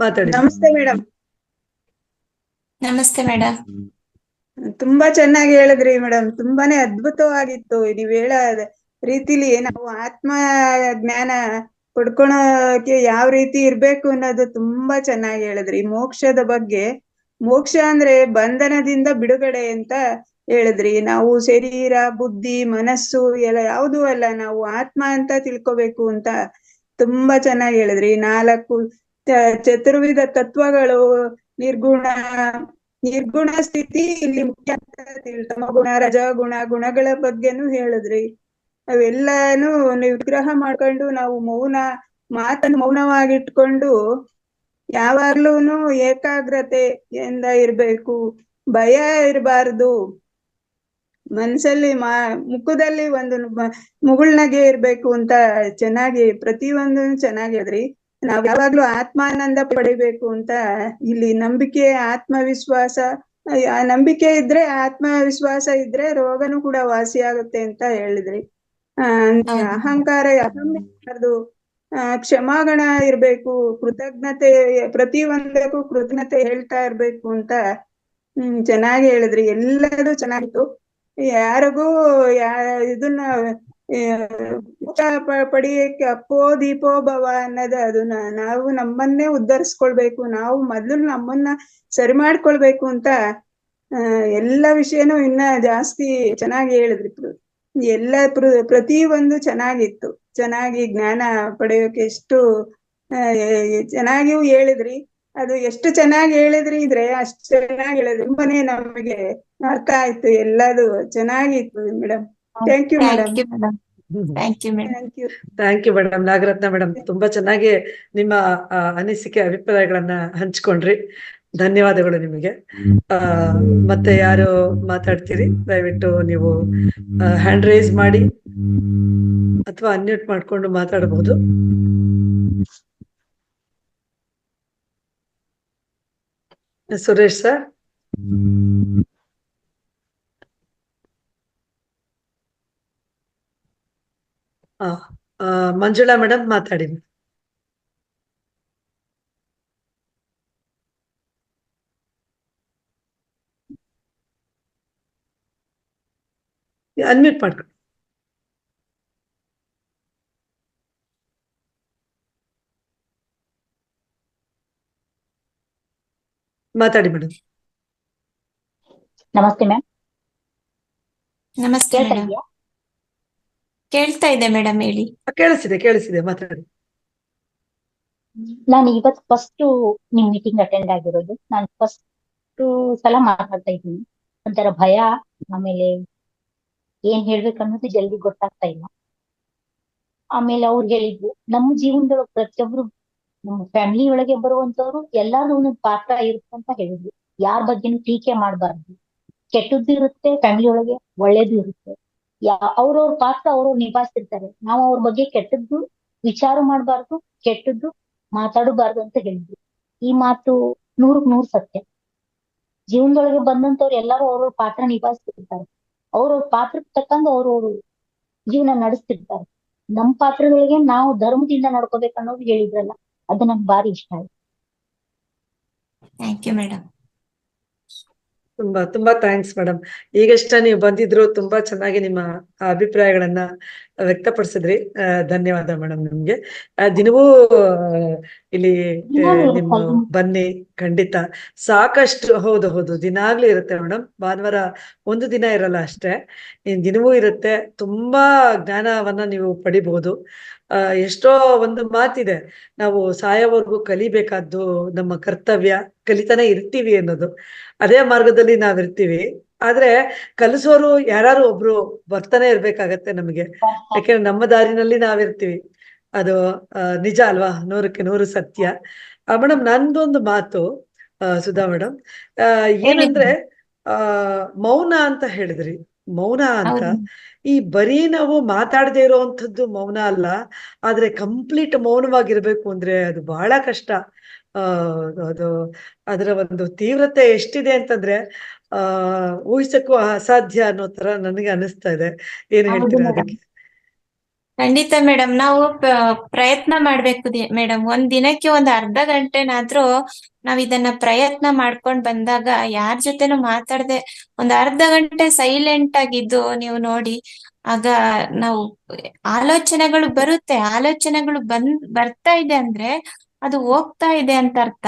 ಮಾತಾಡಿ. ನಮಸ್ತೆ ಮೇಡಮ್. ನಮಸ್ತೆ ಮೇಡಮ್. ತುಂಬಾ ಚೆನ್ನಾಗಿ ಹೇಳಿದ್ರಿ ಮೇಡಮ್. ತುಂಬಾನೇ ಅದ್ಭುತವಾಗಿತ್ತು ನೀವ್ ಹೇಳೋ ರೀತಿಲಿ. ನಾವು ಆತ್ಮ ಜ್ಞಾನ ಪಡ್ಕೊಳಕ್ಕೆ ಯಾವ ರೀತಿ ಇರ್ಬೇಕು ಅನ್ನೋದು ತುಂಬಾ ಚೆನ್ನಾಗಿ ಹೇಳಿದ್ರಿ. ಮೋಕ್ಷದ ಬಗ್ಗೆ, ಮೋಕ್ಷ ಅಂದ್ರೆ ಬಂಧನದಿಂದ ಬಿಡುಗಡೆ ಅಂತ ಹೇಳಿದ್ರಿ. ನಾವು ಶರೀರ, ಬುದ್ಧಿ, ಮನಸ್ಸು ಎಲ್ಲ ಯಾವುದೂ ಅಲ್ಲ, ನಾವು ಆತ್ಮ ಅಂತ ತಿಳ್ಕೊಬೇಕು ಅಂತ ತುಂಬಾ ಚೆನ್ನಾಗಿ ಹೇಳಿದ್ರಿ. 4 ಚತುರ್ವಿಧ ತತ್ವಗಳು, ನಿರ್ಗುಣ ನಿರ್ಗುಣ ಸ್ಥಿತಿ ಇಲ್ಲಿ ಮುಖ್ಯ ಅಂತ ತಮಗುಣ, ರಜಗುಣ, ಗುಣಗಳ ಬಗ್ಗೆನೂ ಹೇಳಿದ್ರಿ. ಅವೆಲ್ಲಾನು ನಿಗ್ರಹ ಮಾಡ್ಕೊಂಡು ನಾವು ಮಾತನ್ನು ಮೌನವಾಗಿಟ್ಕೊಂಡು ಯಾವಾಗ್ಲೂನು ಏಕಾಗ್ರತೆಯಿಂದ ಇರ್ಬೇಕು, ಭಯ ಇರಬಾರ್ದು, ಮನ್ಸಲ್ಲಿ ಮುಖದಲ್ಲಿ ಒಂದು ಮುಗುಳ್ನಗೆ ಇರ್ಬೇಕು ಅಂತ ಚೆನ್ನಾಗಿ ಪ್ರತಿಯೊಂದು ಚೆನ್ನಾಗಿ ಹೇಳಿದ್ರಿ. ನಾವ್ ಯಾವಾಗ್ಲೂ ಆತ್ಮಾನಂದ ಪಡಿಬೇಕು ಅಂತ ಇಲ್ಲಿ ನಂಬಿಕೆ, ಆತ್ಮವಿಶ್ವಾಸ, ನಂಬಿಕೆ ಇದ್ರೆ, ಆತ್ಮವಿಶ್ವಾಸ ಇದ್ರೆ ರೋಗನೂ ಕೂಡ ವಾಸಿ ಆಗುತ್ತೆ ಅಂತ ಹೇಳಿದ್ರಿ. ಅಹಂಕಾರ ಇರಬಾರ್ದು, ಕ್ಷಮಾಗುಣ ಇರ್ಬೇಕು, ಕೃತಜ್ಞತೆ, ಪ್ರತಿಯೊಂದಕ್ಕೂ ಕೃತಜ್ಞತೆ ಹೇಳ್ತಾ ಇರ್ಬೇಕು ಅಂತ ಚೆನ್ನಾಗಿ ಹೇಳಿದ್ರಿ. ಎಲ್ಲದೂ ಚೆನ್ನಾಗಿತ್ತು. ಯಾರಿಗೂ ಇದನ್ನ ಪಡಿಯಕ್ಕೆ ಅಪ್ಪೋ ದೀಪೋ ಭವ ಅನ್ನೋದು, ಅದನ್ನ ನಾವು ನಮ್ಮನ್ನೇ ಉದ್ಧರಿಸ್ಕೊಳ್ಬೇಕು, ನಾವು ಮೊದ್ಲು ನಮ್ಮನ್ನ ಸರಿ ಮಾಡ್ಕೊಳ್ಬೇಕು ಅಂತ ಎಲ್ಲ ವಿಷಯನೂ ಇನ್ನ ಜಾಸ್ತಿ ಚೆನ್ನಾಗಿ ಹೇಳಿದ್ರಿ. ಎಲ್ಲ ಪ್ರತಿಯೊಂದು ಚೆನ್ನಾಗಿತ್ತು. ಚೆನ್ನಾಗಿ ಜ್ಞಾನ ಪಡೆಯೋಕೆ ಎಷ್ಟು ಚೆನ್ನಾಗಿಯೂ ಹೇಳಿದ್ರಿ. ಅದು ಎಷ್ಟು ಚೆನ್ನಾಗಿ ಹೇಳಿದ್ರಿ ಇದ್ರೆ ಅಷ್ಟು ಚೆನ್ನಾಗಿ ಹೇಳಿದ್ರಿ. ತುಂಬಾನೇ ನಮಗೆ ಅರ್ಥ ಆಯ್ತು. ಎಲ್ಲದು ಚೆನ್ನಾಗಿತ್ತು madam. Thank you madam. Thank you madam. Thank you. Thank you madam. Nagaratna madam ತುಂಬಾ ಚೆನ್ನಾಗಿ ನಿಮ್ಮ ಅನಿಸಿಕೆ, ಅಭಿಪ್ರಾಯಗಳನ್ನ ಹಂಚ್ಕೊಂಡ್ರಿ. ಧನ್ಯವಾದಗಳು ನಿಮಗೆ. ಮತ್ತೆ ಯಾರು ಮಾತಾಡ್ತೀರಿ ದಯವಿಟ್ಟು ನೀವು ಹ್ಯಾಂಡ್ ರೈಸ್ ಮಾಡಿ ಅಥವಾ ಅನ್ಮ್ಯೂಟ್ ಮಾಡ್ಕೊಂಡು ಮಾತಾಡಬಹುದು. ಸುರೇಶ್ ಸರ್. ಮಂಜುಳಾ ಮೇಡಮ್ ಮಾತಾಡಿ. ಅನ್ಮ್ಯೂಟ್ ಮಾಡ್ಕೊಂಡು ಮಾತಾಡಿ ಮೇಡಮ್. ನಮಸ್ತೆ ಮ್ಯಾಮ್. ನಮಸ್ತೆ ಮೇಡಮ್. ಕೇಳ್ತಾ ಇದೆ ಮೇಡಮ್, ಹೇಳಿ. ಕೇಳಿಸಿದೆ ಮಾತಾಡಿ. ನಾನು ಇವತ್ತು ಫಸ್ಟ್ ನಿಮ್ ಮೀಟಿಂಗ್ ಅಟೆಂಡ್ ಆಗಿರೋದು. ನಾನು ಫಸ್ಟ್ ಸಲ ಮಾತಾಡ್ತಾ ಇದ್ದೀನಿ. ಒಂಥರ ಭಯ, ಆಮೇಲೆ ಏನ್ ಹೇಳ್ಬೇಕನ್ನೋದು ಜಲ್ದಿ ಗೊತ್ತಾಗ್ತಾ ಇಲ್ಲ. ಆಮೇಲೆ ಅವ್ರು ಹೇಳಿದ್ರು, ನಮ್ಮ ಜೀವನದೊಳಗೆ ಪ್ರತಿಯೊಬ್ರು, ನಮ್ಮ ಫ್ಯಾಮಿಲಿ ಒಳಗೆ ಬರುವಂತವ್ರು ಎಲ್ಲಾರು ಒಂದೊಂದು ಪಾತ್ರ ಇರುತ್ತೆ ಅಂತ ಹೇಳಿದ್ರು. ಯಾರ ಬಗ್ಗೆನೂ ಟೀಕೆ ಮಾಡಬಾರ್ದು. ಕೆಟ್ಟದ್ದು ಇರುತ್ತೆ ಫ್ಯಾಮಿಲಿ ಒಳಗೆ, ಒಳ್ಳೇದು ಇರುತ್ತೆ. ಅವ್ರವ್ರ ಪಾತ್ರ ಅವ್ರವ್ರು ನಿಭಾಯಿಸ್ತಿರ್ತಾರೆ. ನಾವು ಅವ್ರ ಬಗ್ಗೆ ಕೆಟ್ಟದ್ದು ವಿಚಾರ ಮಾಡಬಾರ್ದು, ಕೆಟ್ಟದ್ದು ಮಾತಾಡಬಾರ್ದು ಅಂತ ಹೇಳಿದ್ರು. ಈ ಮಾತು 100% ಸತ್ಯ. ಜೀವನದೊಳಗೆ ಬಂದಂತವ್ರು ಎಲ್ಲಾರು ಅವ್ರವ್ರ ಪಾತ್ರ ನಿಭಾಯಿಸ್ತಿರ್ತಾರೆ. ಅವ್ರವ್ರ ಪಾತ್ರಕ್ಕೆ ತಕ್ಕಂಗ ಅವ್ರವ್ರು ಜೀವನ ನಡೆಸ್ತಿರ್ತಾರೆ. ನಮ್ ಪಾತ್ರಗಳಿಗೆ ನಾವು ಧರ್ಮದಿಂದ ನಡ್ಕೋಬೇಕು ಅನ್ನೋದು ಹೇಳಿದ್ರಲ್ಲ, ಅದು ನಂಗೆ ಭಾರಿ ಇಷ್ಟ ಆಯ್ತು. Thank you madam. ತುಂಬಾ ತುಂಬಾ ಥ್ಯಾಂಕ್ಸ್ ಮೇಡಮ್. ಈಗಷ್ಟ ನೀವು ಬಂದಿದ್ರು, ತುಂಬಾ ಚೆನ್ನಾಗಿ ನಿಮ್ಮ ಅಭಿಪ್ರಾಯಗಳನ್ನ ವ್ಯಕ್ತಪಡಿಸಿದ್ರಿ. ಧನ್ಯವಾದ ಮೇಡಮ್ ನಿಮ್ಗೆ. ದಿನವೂ ಇಲ್ಲಿ ನಿಮ್ಮ ಬನ್ನಿ, ಖಂಡಿತ. ಸಾಕಷ್ಟು, ಹೌದು ಹೌದು, ದಿನಾಗ್ಲೂ ಇರುತ್ತೆ ಮೇಡಮ್. ಭಾನುವಾರ ಒಂದು ದಿನ ಇರಲ್ಲ ಅಷ್ಟೇ, ದಿನವೂ ಇರುತ್ತೆ. ತುಂಬಾ ಜ್ಞಾನವನ್ನ ನೀವು ಪಡಿಬಹುದು. ಎಷ್ಟೋ ಒಂದು ಮಾತಿದೆ, ನಾವು ಸಾಯೋವರೆಗೂ ಕಲಿಬೇಕಾದ್ದು ನಮ್ಮ ಕರ್ತವ್ಯ, ಕಲಿತಾನೆ ಇರ್ತೀವಿ ಅನ್ನೋದು. ಅದೇ ಮಾರ್ಗದಲ್ಲಿ ನಾವಿರ್ತೀವಿ. ಆದ್ರೆ ಕಲಿಸೋರು ಯಾರು ಒಬ್ರು ಬರ್ತಾನೆ ಇರ್ಬೇಕಾಗತ್ತೆ ನಮಗೆ, ಯಾಕೆಂದ್ರೆ ನಮ್ಮ ದಾರಿನಲ್ಲಿ ನಾವಿರ್ತೀವಿ. ಅದು ನಿಜ ಅಲ್ವಾ? 100% ಸತ್ಯ. ಮೇಡಮ್, ನಂದೊಂದು ಮಾತು, ಸುಧಾ ಮೇಡಮ್, ಏನಂದ್ರೆ ಮೌನ ಅಂತ ಹೇಳಿದ್ರಿ. ಮೌನ ಅಂತ, ಹೌದು. ಈ ಬರೀ ನಾವು ಮಾತಾಡದೆ ಇರೋವಂಥದ್ದು ಮೌನ ಅಲ್ಲ, ಆದ್ರೆ ಕಂಪ್ಲೀಟ್ ಮೌನವಾಗಿರ್ಬೇಕು ಅಂದ್ರೆ ಅದು ಬಹಳ ಕಷ್ಟ. ಅದು ಅದರ ಒಂದು ತೀವ್ರತೆ ಎಷ್ಟಿದೆ ಅಂತಂದ್ರೆ ಊಹಿಸಕ್ಕೂ ಅಸಾಧ್ಯ ಅನ್ನೋ ತರ ನನಗೆ ಅನಿಸ್ತಾ ಇದೆ. ಏನ್ ಹೌದು ಹೇಳ್ತೀರಾ ಮೇಡಮ್, ಅದಕ್ಕೆ? ಖಂಡಿತ ಮೇಡಮ್. ನಾವು ಪ್ರಯತ್ನ ಮಾಡ್ಬೇಕು ಮೇಡಮ್. ಒಂದ್ ದಿನಕ್ಕೆ ಒಂದು ಅರ್ಧ ಗಂಟೆನಾದ್ರೂ ನಾವ್ ಇದನ್ನ ಪ್ರಯತ್ನ ಮಾಡ್ಕೊಂಡ್ ಬಂದಾಗ, ಯಾರ ಜೊತೆನೂ ಮಾತಾಡದೆ ಒಂದ್ ಅರ್ಧ ಗಂಟೆ ಸೈಲೆಂಟ್ ಆಗಿದ್ದು ನೀವು ನೋಡಿ, ಆಗ ನಾವು ಆಲೋಚನೆಗಳು ಬರುತ್ತೆ. ಆಲೋಚನೆಗಳು ಬರ್ತಾ ಇದೆ ಅಂದ್ರೆ ಅದು ಹೋಗ್ತಾ ಇದೆ ಅಂತ ಅರ್ಥ.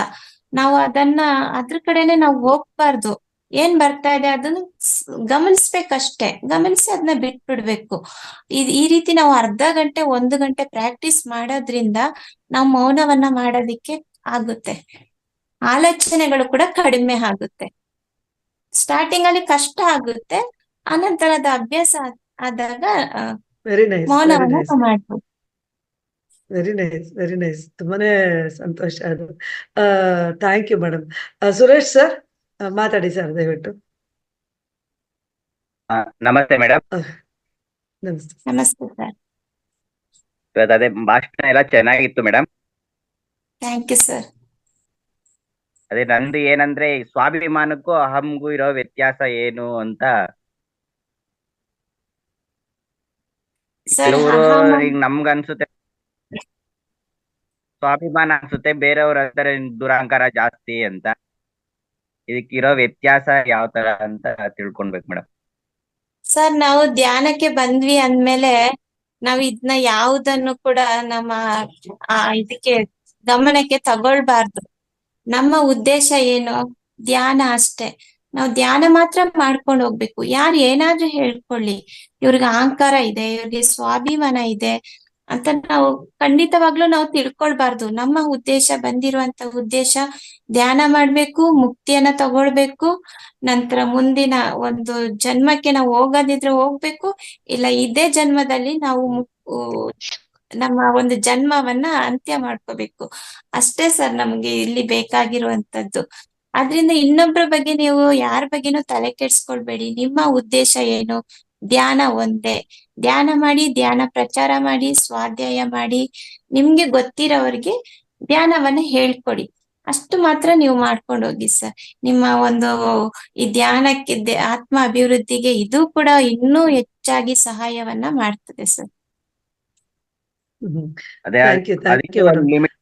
ನಾವು ಅದನ್ನ ಅದ್ರ ಕಡೆನೆ ನಾವು ಹೋಗ್ಬಾರ್ದು. ಏನ್ ಬರ್ತಾ ಇದೆ ಅದನ್ನ ಗಮನಿಸ್ಬೇಕಷ್ಟೇ. ಗಮನಿಸಿ ಅದನ್ನ ಬಿಟ್ಬಿಡ್ಬೇಕು. ಈ ರೀತಿ ನಾವು ಅರ್ಧ ಗಂಟೆ 1 ಗಂಟೆ ಪ್ರಾಕ್ಟೀಸ್ ಮಾಡೋದ್ರಿಂದ ನಾವು ಮೌನವನ್ನ ಮಾಡೋದಿಕ್ಕೆ ಆಗುತ್ತೆ. ಆಲೋಚನೆಗಳು ಕೂಡ ಕಡಿಮೆ ಆಗುತ್ತೆ. ಸ್ಟಾರ್ಟಿಂಗ್ ಅಲ್ಲಿ ಕಷ್ಟ ಆಗುತ್ತೆ, ಅನಂತರದ ಅಭ್ಯಾಸ ಆದಾಗ ವೆರಿ ನೈಸ್, ವೆರಿ ಮೌನವನ್ನ ನೈಸ್, ನಾವು ಮಾಡ್ಬೋದು. Very nice, very nice. ತುಂಬಾನೇ ಸಂತೋಷ ಅದು. Thank you madam. Suresh sir, ಮಾತಾಡಿ ಸರ್ ದಯವಿಟ್ಟು. ನಮಸ್ತೆ ಮೇಡಮ್. ನಮಸ್ತೆ. ನಮಸ್ತೆ ಸರ್. ಅದೇ ಭಾಷಣ ಎಲ್ಲ ಚೆನ್ನಾಗಿತ್ತು ಮೇಡಮ್. Thank you sir. ಅದೇ ನಂದು ಏನಂದ್ರೆ, ಈ ಸ್ವಾಭಿಮಾನಕ್ಕೂ ಅಹಂಗೂ ಇರೋ ವ್ಯತ್ಯಾಸ ಏನು ಅಂತ. ಸರ್, ಕೆಲವರು ಅಹಂ ಈಗ ನಮ್ಗ ಅನ್ಸುತ್ತೆ ಸ್ವಾಭಿಮಾನ ಅನ್ಸುತ್ತೆ, ಬೇರೆಯವ್ರ ಅಂತಾರೆ ದುರಹಂಕಾರ ಜಾಸ್ತಿ ಅಂತ. ಇದಕ್ಕಿರೋ ವ್ಯತ್ಯಾಸ ಯಾವ ತರ ಅಂತ ತಿಳ್ಕೊಳ್ಬೇಕು ಮೇಡಮ್. ಸರ್, ನಾವು ಧ್ಯಾನಕ್ಕೆ ಬಂದ್ವಿ ಅಂದ್ಮೇಲೆ ನಾವ್ ಇದನ್ನ ಯಾವುದನ್ನು ಕೂಡ ನಮ್ಮ ಇದಕ್ಕೆ ಗಮನಕ್ಕೆ ತಗೊಳ್ಬಾರ್ದು. ನಮ್ಮ ಉದ್ದೇಶ ಏನು? ಧ್ಯಾನ ಅಷ್ಟೇ. ನಾವು ಧ್ಯಾನ ಮಾತ್ರ ಮಾಡ್ಕೊಂಡು ಹೋಗ್ಬೇಕು. ಯಾರು ಏನಾದ್ರೂ ಹೇಳ್ಕೊಳ್ಳಿ, ಇವ್ರಿಗೆ ಅಹಂಕಾರ ಇದೆ, ಇವ್ರಿಗೆ ಸ್ವಾಭಿಮಾನ ಇದೆ ಅಂತ ನಾವು ಖಂಡಿತವಾಗ್ಲೂ ನಾವು ತಿಳ್ಕೊಳ್ಬಾರ್ದು. ನಮ್ಮ ಉದ್ದೇಶ, ಬಂದಿರುವಂತ ಉದ್ದೇಶ ಧ್ಯಾನ ಮಾಡ್ಬೇಕು, ಮುಕ್ತಿಯನ್ನ ತಗೊಳ್ಬೇಕು. ನಂತರ ಮುಂದಿನ ಒಂದು ಜನ್ಮಕ್ಕೆ ನಾವು ಹೋಗೋದಿದ್ರೆ ಹೋಗ್ಬೇಕು, ಇಲ್ಲ ಇದೇ ಜನ್ಮದಲ್ಲಿ ನಾವು ನಮ್ಮ ಒಂದು ಜನ್ಮವನ್ನ ಅಂತ್ಯ ಮಾಡ್ಕೋಬೇಕು. ಅಷ್ಟೇ ಸರ್ ನಮ್ಗೆ ಇಲ್ಲಿ ಬೇಕಾಗಿರುವಂತದ್ದು. ಆದ್ರಿಂದ ಇನ್ನೊಬ್ರ ಬಗ್ಗೆ ನೀವು ಯಾರ ಬಗ್ಗೆನೂ ತಲೆ ಕೆಡ್ಸ್ಕೊಳ್ಬೇಡಿ. ನಿಮ್ಮ ಉದ್ದೇಶ ಏನು? ಧ್ಯಾನ ಒಂದೇ. ಧ್ಯಾನ ಮಾಡಿ, ಧ್ಯಾನ ಪ್ರಚಾರ ಮಾಡಿ, ಸ್ವಾಧ್ಯಾಯ ಮಾಡಿ, ನಿಮ್ಗೆ ಗೊತ್ತಿರೋವ್ರಿಗೆ ಧ್ಯಾನವನ್ನ ಹೇಳ್ಕೊಡಿ. ಅಷ್ಟು ಮಾತ್ರ ನೀವು ಮಾಡ್ಕೊಂಡು ಹೋಗಿ ಸರ್. ನಿಮ್ಮ ಒಂದು ಈ ಧ್ಯಾನಕ್ಕೆ, ಆತ್ಮ ಅಭಿವೃದ್ಧಿಗೆ ಇದು ಕೂಡ ಇನ್ನೂ ಹೆಚ್ಚಾಗಿ ಸಹಾಯವನ್ನ ಮಾಡ್ತದೆ ಸರ್. ಅದೇ ಥ್ಯಾಂಕ್ ಯು, ಥ್ಯಾಂಕ್ ಅದಕ್ಕೆ ಯು ಒಂದು ಮೇಡಮ್. ಲಿಮಿಟ್.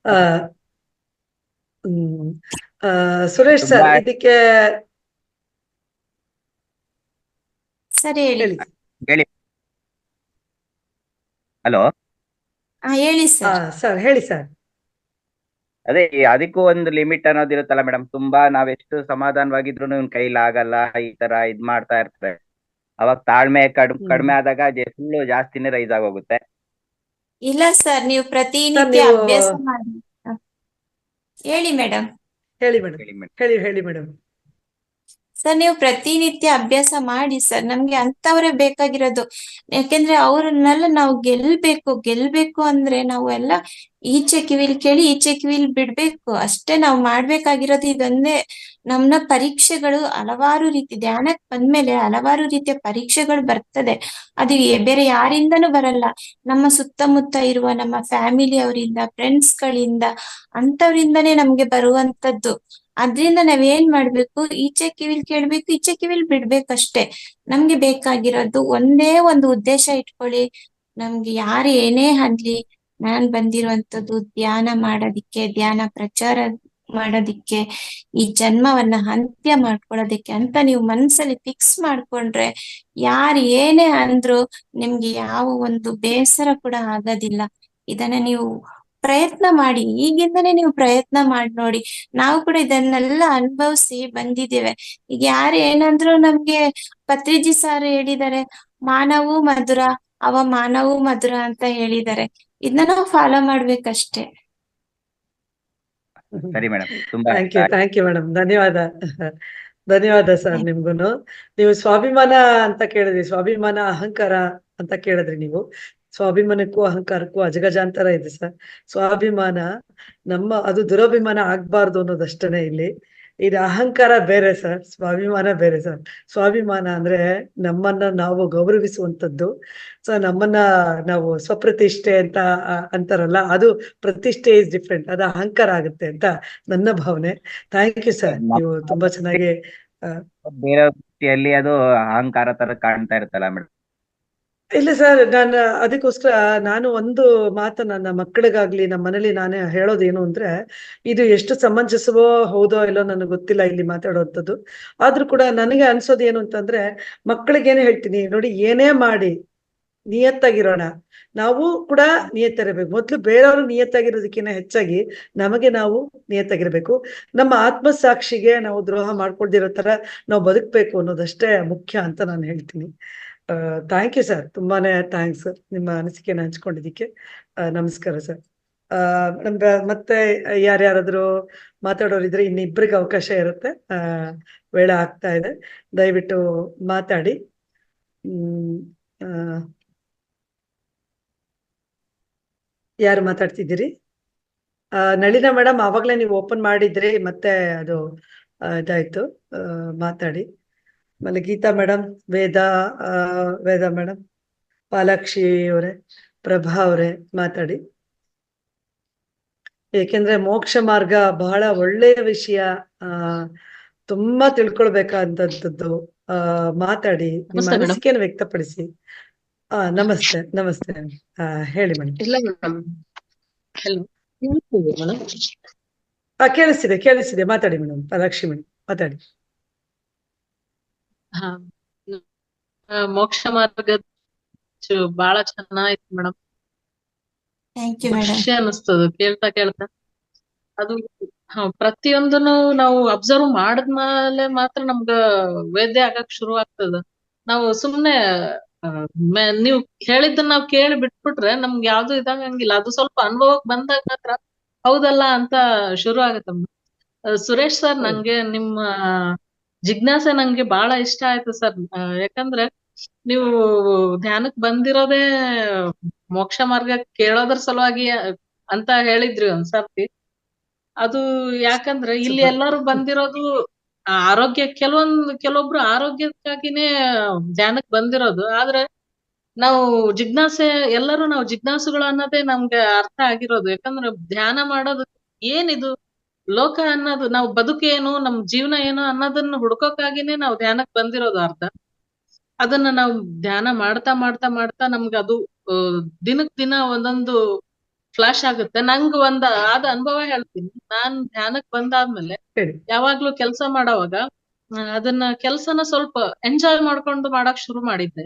ಸುರೇಶ್ ಸರ್, ಇದಕ್ಕೆ ಸರಿ, ಹೇಳಿ. ಹೇಳಿ. ಹಲೋ. ಹೇಳಿ ಸರ್. ಸರ್ ಹೇಳಿ ಸರ್. ಅದೇ ಅದಕ್ಕೂ ಒಂದು ಲಿಮಿಟ್ ಅನ್ನೋದಿರುತ್ತಲ್ಲ ಮೇಡಮ್. ತುಂಬಾ ನಾವೆಷ್ಟು ಸಮಾಧಾನವಾಗಿದ್ರು ಇವ್ನ ಕೈಲಾಗಲ್ಲ, ಈ ತರ ಇದ್ ಮಾಡ್ತಾ ಇರ್ತಾರೆ. ಅವಾಗ ತಾಳ್ಮೆ ಕಡಿಮೆ ಆದಾಗ ಫುಲ್ ಜಾಸ್ತಿನೇ ರೈಸ್ ಆಗೋಗುತ್ತೆ. ಇಲ್ಲ ಸರ್, ನೀವು ಪ್ರತಿನಿತ್ಯ ಅಭ್ಯಾಸ ಮಾಡಿ. ಹೇಳಿ ಮೇಡಮ್. ಹೇಳಿ ಮೇಡಮ್, ಹೇಳಿ ಮೇಡಮ್. ಸರ್, ನೀವು ಪ್ರತಿನಿತ್ಯ ಅಭ್ಯಾಸ ಮಾಡಿ ಸರ್. ನಮ್ಗೆ ಅಂತವ್ರೆ ಬೇಕಾಗಿರೋದು. ಯಾಕೆಂದ್ರೆ ಅವ್ರನ್ನೆಲ್ಲ ನಾವು ಗೆಲ್ಬೇಕು ಅಂದ್ರೆ ನಾವು ಎಲ್ಲ ಈಚೆ ಕಿವಿಲ್ ಕೇಳಿ ಈಚೆ ಕಿವಿಲ್ ಬಿಡ್ಬೇಕು. ಅಷ್ಟೇ ನಾವು ಮಾಡ್ಬೇಕಾಗಿರೋದು. ಇದೊಂದೇ. ನಮ್ನ ಪರೀಕ್ಷೆಗಳು ಹಲವಾರು ರೀತಿ, ಧ್ಯಾನಕ್ಕೆ ಬಂದ್ಮೇಲೆ ಹಲವಾರು ರೀತಿಯ ಪರೀಕ್ಷೆಗಳು ಬರ್ತದೆ. ಅದು ಬೇರೆ ಯಾರಿಂದನೂ ಬರಲ್ಲ. ನಮ್ಮ ಸುತ್ತಮುತ್ತ ಇರುವ ನಮ್ಮ ಫ್ಯಾಮಿಲಿ ಅವರಿಂದ, ಫ್ರೆಂಡ್ಸ್ ಗಳಿಂದ, ಅಂತವ್ರಿಂದನೇ ನಮ್ಗೆ ಬರುವಂತದ್ದು. ಅದ್ರಿಂದ ನಾವೇನ್ ಮಾಡ್ಬೇಕು? ಈಚೆ ಕಿವಿಲ್ ಕೇಳ್ಬೇಕು, ಈಚೆ ಕಿವಿಲ್ ಬಿಡ್ಬೇಕಷ್ಟೇ. ನಮ್ಗೆ ಬೇಕಾಗಿರೋದು ಒಂದೇ ಒಂದು ಉದ್ದೇಶ ಇಟ್ಕೊಳ್ಳಿ. ನಮ್ಗೆ ಯಾರು ಏನೇ ಅನ್ಲಿ, ನಾನ್ ಬಂದಿರುವಂತದ್ದು ಧ್ಯಾನ ಮಾಡೋದಿಕ್ಕೆ, ಧ್ಯಾನ ಪ್ರಚಾರ ಮಾಡೋದಿಕ್ಕೆ, ಈ ಜನ್ಮವನ್ನ ಅಂತ್ಯ ಮಾಡ್ಕೊಳ್ಳೋದಿಕ್ಕೆ ಅಂತ ನೀವು ಮನ್ಸಲ್ಲಿ ಫಿಕ್ಸ್ ಮಾಡ್ಕೊಂಡ್ರೆ ಯಾರು ಏನೇ ಅಂದ್ರು ನಿಮ್ಗೆ ಯಾವ ಒಂದು ಬೇಸರ ಕೂಡ ಆಗೋದಿಲ್ಲ. ಇದನ್ನ ನೀವು ಪ್ರಯತ್ನ ಮಾಡಿ, ಈಗಿಂದನೇ ನೀವು ಪ್ರಯತ್ನ ಮಾಡಿ ನೋಡಿ. ನಾವು ಕೂಡ ಇದನ್ನೆಲ್ಲ ಅನುಭವಿಸಿ ಬಂದಿದ್ದೇವೆ. ಈಗ ಯಾರು ಏನಂದ್ರು ನಮ್ಗೆ ಪತ್ರಿಜಿ ಸಾರ್ ಹೇಳಿದ್ದಾರೆ, ಮಾನವೂ ಮಧುರ ಅವಮಾನವೂ ಮಧುರ ಅಂತ ಹೇಳಿದ್ದಾರೆ. ಇದನ್ನ ನಾವು ಫಾಲೋ ಮಾಡ್ಬೇಕಷ್ಟೇ. ಸರಿ ಮೇಡಮ್, ತುಂಬಾ ಥ್ಯಾಂಕ್ ಯು ಮೇಡಮ್, ಧನ್ಯವಾದ. ಧನ್ಯವಾದ ಸರ್ ನಿಮ್ಗೂನು. ನೀವು ಸ್ವಾಭಿಮಾನ ಅಂತ ಕೇಳಿದ್ರಿ, ಸ್ವಾಭಿಮಾನ ಅಹಂಕಾರ ಅಂತ ಕೇಳಿದ್ರಿ ನೀವು. ಸ್ವಾಭಿಮಾನಕ್ಕೂ ಅಹಂಕಾರಕ್ಕೂ ಅಜಗಜಾಂತರ ಇದೆ ಸರ್. ಸ್ವಾಭಿಮಾನ ಅದು ದುರಭಿಮಾನ ಆಗ್ಬಾರ್ದು ಅನ್ನೋದಷ್ಟೇ ಇಲ್ಲಿ. ಇದು ಅಹಂಕಾರ ಬೇರೆ ಸರ್, ಸ್ವಾಭಿಮಾನ ಬೇರೆ ಸರ್. ಸ್ವಾಭಿಮಾನ ಅಂದ್ರೆ ನಮ್ಮನ್ನ ನಾವು ಗೌರವಿಸುವಂತದ್ದು. ಸೊ ನಮ್ಮನ್ನ ನಾವು ಸ್ವಪ್ರತಿಷ್ಠೆ ಅಂತ ಅಂತಾರಲ್ಲ, ಅದು ಪ್ರತಿಷ್ಠೆ ಇಸ್ ಡಿಫ್ರೆಂಟ್, ಅದು ಅಹಂಕಾರ ಆಗುತ್ತೆ ಅಂತ ನನ್ನ ಭಾವನೆ. ಥ್ಯಾಂಕ್ ಯು ಸರ್, ನೀವು ತುಂಬಾ ಚೆನ್ನಾಗಿ ಬೇರೆ ದೃಷ್ಟಿಯಲ್ಲಿ ಅದು ಅಹಂಕಾರ ತರ ಕಾಣ್ತಾ ಇರುತ್ತಲ್ಲ ಮೇಡಮ್. ಇಲ್ಲ ಸರ್, ನಾನು ಅದಕ್ಕೋಸ್ಕರ ನಾನು ಒಂದು ಮಾತು ನನ್ನ ಮಕ್ಕಳಿಗಾಗ್ಲಿ ನಮ್ಮ ಮನೇಲಿ ನಾನೇ ಹೇಳೋದೇನು ಅಂದ್ರೆ, ಇದು ಎಷ್ಟು ಸಮಂಜಸವೋ ಹೌದೋ ಇಲ್ಲೋ ನನಗೆ ಗೊತ್ತಿಲ್ಲ ಇಲ್ಲಿ ಮಾತಾಡೋವಂಥದ್ದು. ಆದ್ರೂ ಕೂಡ ನನಗೆ ಅನ್ಸೋದು ಏನು ಅಂತಂದ್ರೆ, ಮಕ್ಕಳಿಗೇನು ಹೇಳ್ತೀನಿ ನೋಡಿ, ಏನೇ ಮಾಡಿ ನಿಯತ್ತಾಗಿರೋಣ. ನಾವು ಕೂಡ ನಿಯತ್ತಿರಬೇಕು. ಮೊದ್ಲು ಬೇರೆಯವರು ನಿಯತ್ತಾಗಿರೋದಕ್ಕಿಂತ ಹೆಚ್ಚಾಗಿ ನಮಗೆ ನಾವು ನಿಯತ್ತಾಗಿರ್ಬೇಕು. ನಮ್ಮ ಆತ್ಮಸಾಕ್ಷಿಗೆ ನಾವು ದ್ರೋಹ ಮಾಡ್ಕೊಳ್ದಿರೋ ತರ ನಾವು ಬದುಕ್ಬೇಕು ಅನ್ನೋದಷ್ಟೇ ಮುಖ್ಯ ಅಂತ ನಾನು ಹೇಳ್ತೀನಿ. ಥ್ಯಾಂಕ್ ಯು ಸರ್, ತುಂಬಾನೇ ಥ್ಯಾಂಕ್ಸ್ ನಿಮ್ಮ ಅನಿಸಿಕೆನ ಹಂಚ್ಕೊಂಡಿದ್ದಕ್ಕೆ. ನಮಸ್ಕಾರ ಸರ್. ಮತ್ತೆ ಯಾರ್ಯಾರಾದ್ರೂ ಮಾತಾಡೋರಿದ್ರೆ ಇನ್ನಿಬ್ರಿಗೆ ಅವಕಾಶ ಇರುತ್ತೆ. ವೇಳೆ ಆಗ್ತಾ ಇದೆ, ದಯವಿಟ್ಟು ಮಾತಾಡಿ. ಯಾರು ಮಾತಾಡ್ತಿದ್ದೀರಿ? ನಳಿನಾ ಮೇಡಮ್, ಆವಾಗ್ಲೇ ನೀವು ಓಪನ್ ಮಾಡಿದ್ರಿ, ಮತ್ತೆ ಅದು ಇದಾಯ್ತು. ಮಾತಾಡಿ. ಆಮೇಲೆ ಗೀತಾ ಮೇಡಮ್, ವೇದ ಮೇಡಮ್, ಪಾಲಾಕ್ಷಿ ಅವರೇ, ಪ್ರಭಾ ಅವರೇ ಮಾತಾಡಿ. ಏಕೆಂದ್ರೆ ಮೋಕ್ಷ ಮಾರ್ಗ ಬಹಳ ಒಳ್ಳೆಯ ವಿಷಯ, ತುಂಬಾ ತಿಳ್ಕೊಳ್ಬೇಕಾದಂಥದ್ದು. ಮಾತಾಡಿ, ನಿಮ್ಮ ಅನಿಸಿಕೆಯನ್ನು ವ್ಯಕ್ತಪಡಿಸಿ. ನಮಸ್ತೆ. ನಮಸ್ತೆ. ಹೇಳಿ ಮೇಡಮ್. ಇಲ್ಲ ಮೇಡಮ್, ಹಲೋ, ಮೇಡಮ್. ಕೇಳಿಸ್ತಿದೆ, ಮಾತಾಡಿ ಮೇಡಮ್. ಪಾಲಾಕ್ಷಿ ಮೇಡಮ್ ಮಾತಾಡಿ. ಹಾ, ಮೋಕ್ಷ ಮಾರ್ಗ ಬಹಳ ಚೆನ್ನಾಯ್ತು ಮೇಡಮ್. ಖುಷಿ ಅನಿಸ್ತದ ಕೇಳ್ತಾ. ಅದು ಪ್ರತಿಯೊಂದನ್ನು ನಾವು ಅಬ್ಸರ್ವ್ ಮಾಡಿದ್ಮೇಲೆ ಮಾತ್ರ ನಮ್ಗ ವೇದ್ಯ ಆಗಕ್ ಶುರು ಆಗ್ತದ. ನಾವು ಸುಮ್ನೆ ನೀವ್ ಹೇಳಿದ್ದನ್ನ ನಾವ್ ಕೇಳಿ ಬಿಟ್ಬಿಟ್ರೆ ನಮ್ಗೆ ಯಾವ್ದು ಇದಾಗಂಗಿಲ್ಲ. ಅದು ಸ್ವಲ್ಪ ಅನುಭವಕ್ ಬಂದಾಗ ಮಾತ್ರ ಹೌದಲ್ಲ ಅಂತ ಶುರು ಆಗತ್ತಮ್ಮ. ಸುರೇಶ್ ಸರ್, ನಂಗೆ ನಿಮ್ಮ ಜಿಜ್ಞಾಸೆ ನಂಗೆ ಬಹಳ ಇಷ್ಟ ಆಯ್ತು ಸರ್. ಯಾಕಂದ್ರೆ ನೀವು ಧ್ಯಾನಕ್ ಬಂದಿರೋದೇ ಮೋಕ್ಷ ಮಾರ್ಗ ಕೇಳೋದ್ರ ಸಲುವಾಗಿ ಅಂತ ಹೇಳಿದ್ರಿ ಒಂದ್ಸರ್ತಿ. ಅದು ಯಾಕಂದ್ರೆ ಇಲ್ಲಿ ಎಲ್ಲರೂ ಬಂದಿರೋದು ಆರೋಗ್ಯ, ಕೆಲವೊಬ್ರು ಆರೋಗ್ಯಕ್ಕಾಗಿನೇ ಧ್ಯಾನಕ್ ಬಂದಿರೋದು. ಆದ್ರೆ ನಾವು ಎಲ್ಲರೂ ನಾವು ಜಿಜ್ಞಾಸುಗಳು ಅನ್ನೋದೇ ನಮ್ಗೆ ಅರ್ಥ ಆಗಿರೋದು. ಯಾಕಂದ್ರೆ ಧ್ಯಾನ ಮಾಡೋದು ಏನಿದು ಲೋಕ ಅನ್ನೋದು, ನಾವು ಬದುಕೇನು, ನಮ್ ಜೀವನ ಏನು ಅನ್ನೋದನ್ನ ಹುಡ್ಕೋಕ್ಕಾಗಿನೇ ನಾವು ಧ್ಯಾನಕ್ ಬಂದಿರೋದು ಅರ್ಥ. ಅದನ್ನ ನಾವು ಧ್ಯಾನ ಮಾಡ್ತಾ ಮಾಡ್ತಾ ಮಾಡ್ತಾ ನಮ್ಗೆ ಅದು ದಿನಕ್ ದಿನ ಒಂದೊಂದು ಫ್ಲಾಶ್ ಆಗುತ್ತೆ. ನಂಗ್ ಆದ ಅನುಭವ ಹೇಳ್ತೀನಿ. ನಾನ್ ಧ್ಯಾನಕ್ ಬಂದಾದ್ಮೇಲೆ ಯಾವಾಗ್ಲೂ ಕೆಲ್ಸ ಮಾಡೋವಾಗ ಅದನ್ನ ಕೆಲ್ಸನ ಸ್ವಲ್ಪ ಎಂಜಾಯ್ ಮಾಡ್ಕೊಂಡು ಮಾಡಕ್ ಶುರು ಮಾಡಿದ್ದೆ.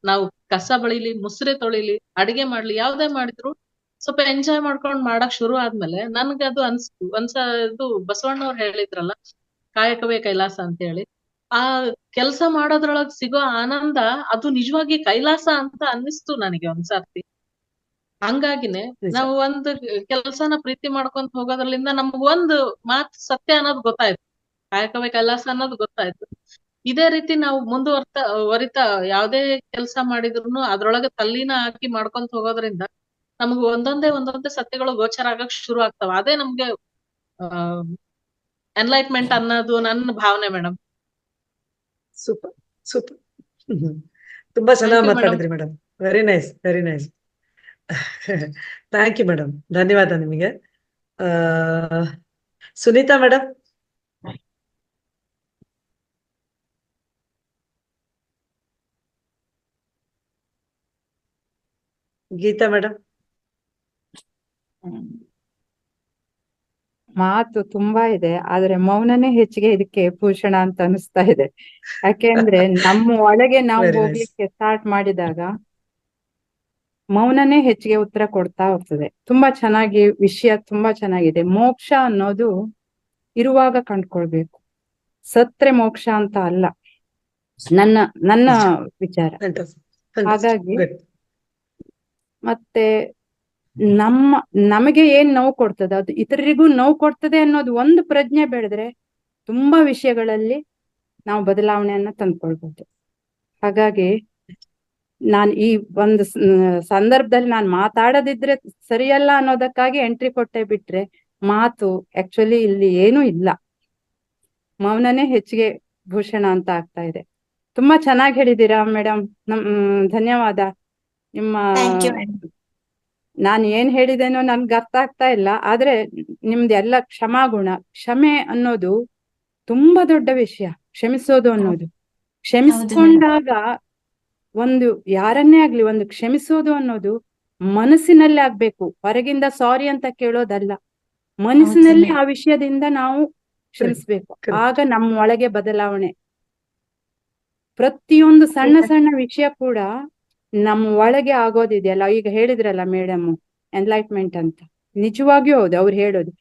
ನಾವು ಕಸ ಬಳಿಲಿ, ಮುಸ್ರೆ ತೊಳಿಲಿ, ಅಡಿಗೆ ಮಾಡ್ಲಿ, ಯಾವ್ದೇ ಮಾಡಿದ್ರು ಸ್ವಲ್ಪ ಎಂಜಾಯ್ ಮಾಡ್ಕೊಂಡ್ ಮಾಡಕ್ ಶುರು ಆದ್ಮೇಲೆ ನನ್ಗೆ ಅದು ಅನ್ಸ್ತು. ಇದು ಬಸವಣ್ಣವ್ರು ಹೇಳಿದ್ರಲ್ಲ, ಕಾಯಕವೇ ಕೈಲಾಸ ಅಂತ ಹೇಳಿ. ಆ ಕೆಲ್ಸ ಮಾಡೋದ್ರೊಳಗ್ ಸಿಗೋ ಆನಂದ ಅದು ನಿಜವಾಗಿ ಕೈಲಾಸ ಅಂತ ಅನ್ನಿಸ್ತು ನನಗೆ ಒಂದ್ಸರ್ತಿ. ಹಂಗಾಗಿನೇ ನಾವು ಒಂದು ಕೆಲ್ಸನ ಪ್ರೀತಿ ಮಾಡ್ಕೊಂತ ಹೋಗೋದ್ರಲ್ಲಿಂದ ನಮ್ಗ್ ಒಂದು ಮಾತ್ ಸತ್ಯ ಅನ್ನೋದು ಗೊತ್ತಾಯ್ತು, ಕಾಯಕವೇ ಕೈಲಾಸ ಅನ್ನೋದು ಗೊತ್ತಾಯ್ತು. ಇದೇ ರೀತಿ ನಾವು ವರಿತಾ ಯಾವ್ದೇ ಕೆಲ್ಸ ಮಾಡಿದ್ರು ಅದ್ರೊಳಗೆ ತಲ್ಲೀನ ಹಾಕಿ ಮಾಡ್ಕೊಂತ ಹೋಗೋದ್ರಿಂದ ನಮ್ಗೆ ಒಂದೊಂದೇ ಸತ್ಯಗಳು ಗೋಚರ ಆಗಕ್ ಶುರು ಆಗ್ತಾವ. ಅದೇ ನಮ್ಗೆ ಎನ್ಲೈಟ್ಮೆಂಟ್ ಅನ್ನೋದು ನನ್ನ ಭಾವನೆ ಮೇಡಮ್. ಸೂಪರ್. ತುಂಬಾ ಚೆನ್ನಾಗಿ ಮಾತಾಡಿದ್ರಿ madam. Very nice. Thank you madam, ಧನ್ಯವಾದ ನಿಮಗೆ. ಸುನೀತಾ ಮೇಡಮ್. ಗೀತಾ ಮೇಡಮ್. ಮಾತು ತುಂಬಾ ಇದೆ, ಆದ್ರೆ ಮೌನನೇ ಹೆಚ್ಚಿಗೆ ಇದಕ್ಕೆ ಭೂಷಣ ಅಂತ ಅನಿಸ್ತಾ ಇದೆ. ಯಾಕೆಂದ್ರೆ ನಮ್ಮ ಒಳಗೆ ನಾವು ವೆರಿ ನೈಸ್. ಹೋಗ್ಲಿಕ್ಕೆ ಸ್ಟಾರ್ಟ್ ಮಾಡಿದಾಗ ಮೌನನೇ ಹೆಚ್ಚಿಗೆ ಉತ್ತರ ಕೊಡ್ತಾ ಹೋಗ್ತದೆ. ತುಂಬಾ ಚೆನ್ನಾಗಿ ವಿಷಯ ತುಂಬಾ ಚೆನ್ನಾಗಿದೆ. ಮೋಕ್ಷ ಅನ್ನೋದು ಇರುವಾಗ ಕಂಡ್ಕೊಳ್ಬೇಕು, ಸತ್ರೆ ಮೋಕ್ಷ ಅಂತ ಅಲ್ಲ, ನನ್ನ ನನ್ನ ನಿಜ. ವಿಚಾರ. Fantastic. ಹಾಗಾಗಿ Good. ಮತ್ತೆ ನಮಗೆ ಏನ್ ನೋವು ಕೊಡ್ತದೆ ಅದು ಇತರರಿಗೂ ನೋವು ಕೊಡ್ತದೆ ಅನ್ನೋದು ಒಂದು ಪ್ರಜ್ಞೆ ಬೆಳೆದ್ರೆ ತುಂಬಾ ವಿಷಯಗಳಲ್ಲಿ ನಾವು ಬದಲಾವಣೆಯನ್ನ ತಂದ್ಕೊಳ್ಬಹುದು. ಹಾಗಾಗಿ ನಾನು ಈ ಒಂದು ಸಂದರ್ಭದಲ್ಲಿ ನಾನು ಮಾತಾಡದಿದ್ರೆ ಸರಿಯಲ್ಲ ಅನ್ನೋದಕ್ಕಾಗಿ ಎಂಟ್ರಿ ಕೊಟ್ಟೆ ಬಿಟ್ರೆ ಮಾತು ಆಕ್ಚುಲಿ ಇಲ್ಲಿ ಏನೂ ಇಲ್ಲ. ಮೌನನೇ ಹೆಚ್ಚಿಗೆ ಭೂಷಣ ಅಂತ ಆಗ್ತಾ ಇದೆ. ತುಂಬಾ ಚೆನ್ನಾಗಿ ಹೇಳಿದ್ದೀರಾ ಮೇಡಮ್. ಧನ್ಯವಾದ. ನಿಮ್ಮ ಥ್ಯಾಂಕ್ ಯು ಮೇಡಮ್. ನಾನು ಏನ್ ಹೇಳಿದೇನೋ ನನ್ಗೆ ಅರ್ಥ ಆಗ್ತಾ ಇಲ್ಲ, ಆದ್ರೆ ನಿಮ್ದೆಲ್ಲ ಕ್ಷಮಾಗುಣ. ಕ್ಷಮೆ ಅನ್ನೋದು ತುಂಬಾ ದೊಡ್ಡ ವಿಷಯ. ಕ್ಷಮಿಸೋದು ಅನ್ನೋದು, ಕ್ಷಮಿಸ್ಕೊಂಡಾಗ ಒಂದು ಯಾರನ್ನೇ ಆಗ್ಲಿ ಒಂದು ಕ್ಷಮಿಸೋದು ಅನ್ನೋದು ಮನಸ್ಸಿನಲ್ಲೇ ಆಗ್ಬೇಕು, ಹೊರಗಿಂದ ಸಾರಿ ಅಂತ ಕೇಳೋದಲ್ಲ. ಮನಸ್ಸಿನಲ್ಲಿ ಆ ವಿಷಯದಿಂದ ನಾವು ಕ್ಷಮಿಸ್ಬೇಕು. ಆಗ ನಮ್ಮ ಒಳಗೆ ಬದಲಾವಣೆ. ಪ್ರತಿಯೊಂದು ಸಣ್ಣ ಸಣ್ಣ ವಿಷಯ ಕೂಡ ನಮ್ಮ ಒಳಗೆ ಆಗೋದಿದೆಯಲ್ಲ, ಈಗ ಹೇಳಿದ್ರಲ್ಲ ಮೇಡಮ್ ಎನ್ಲೈಟ್ಮೆಂಟ್ ಅಂತ, ನಿಜವಾಗಿಯೂ ಹೌದು ಅವ್ರು ಹೇಳೋದು.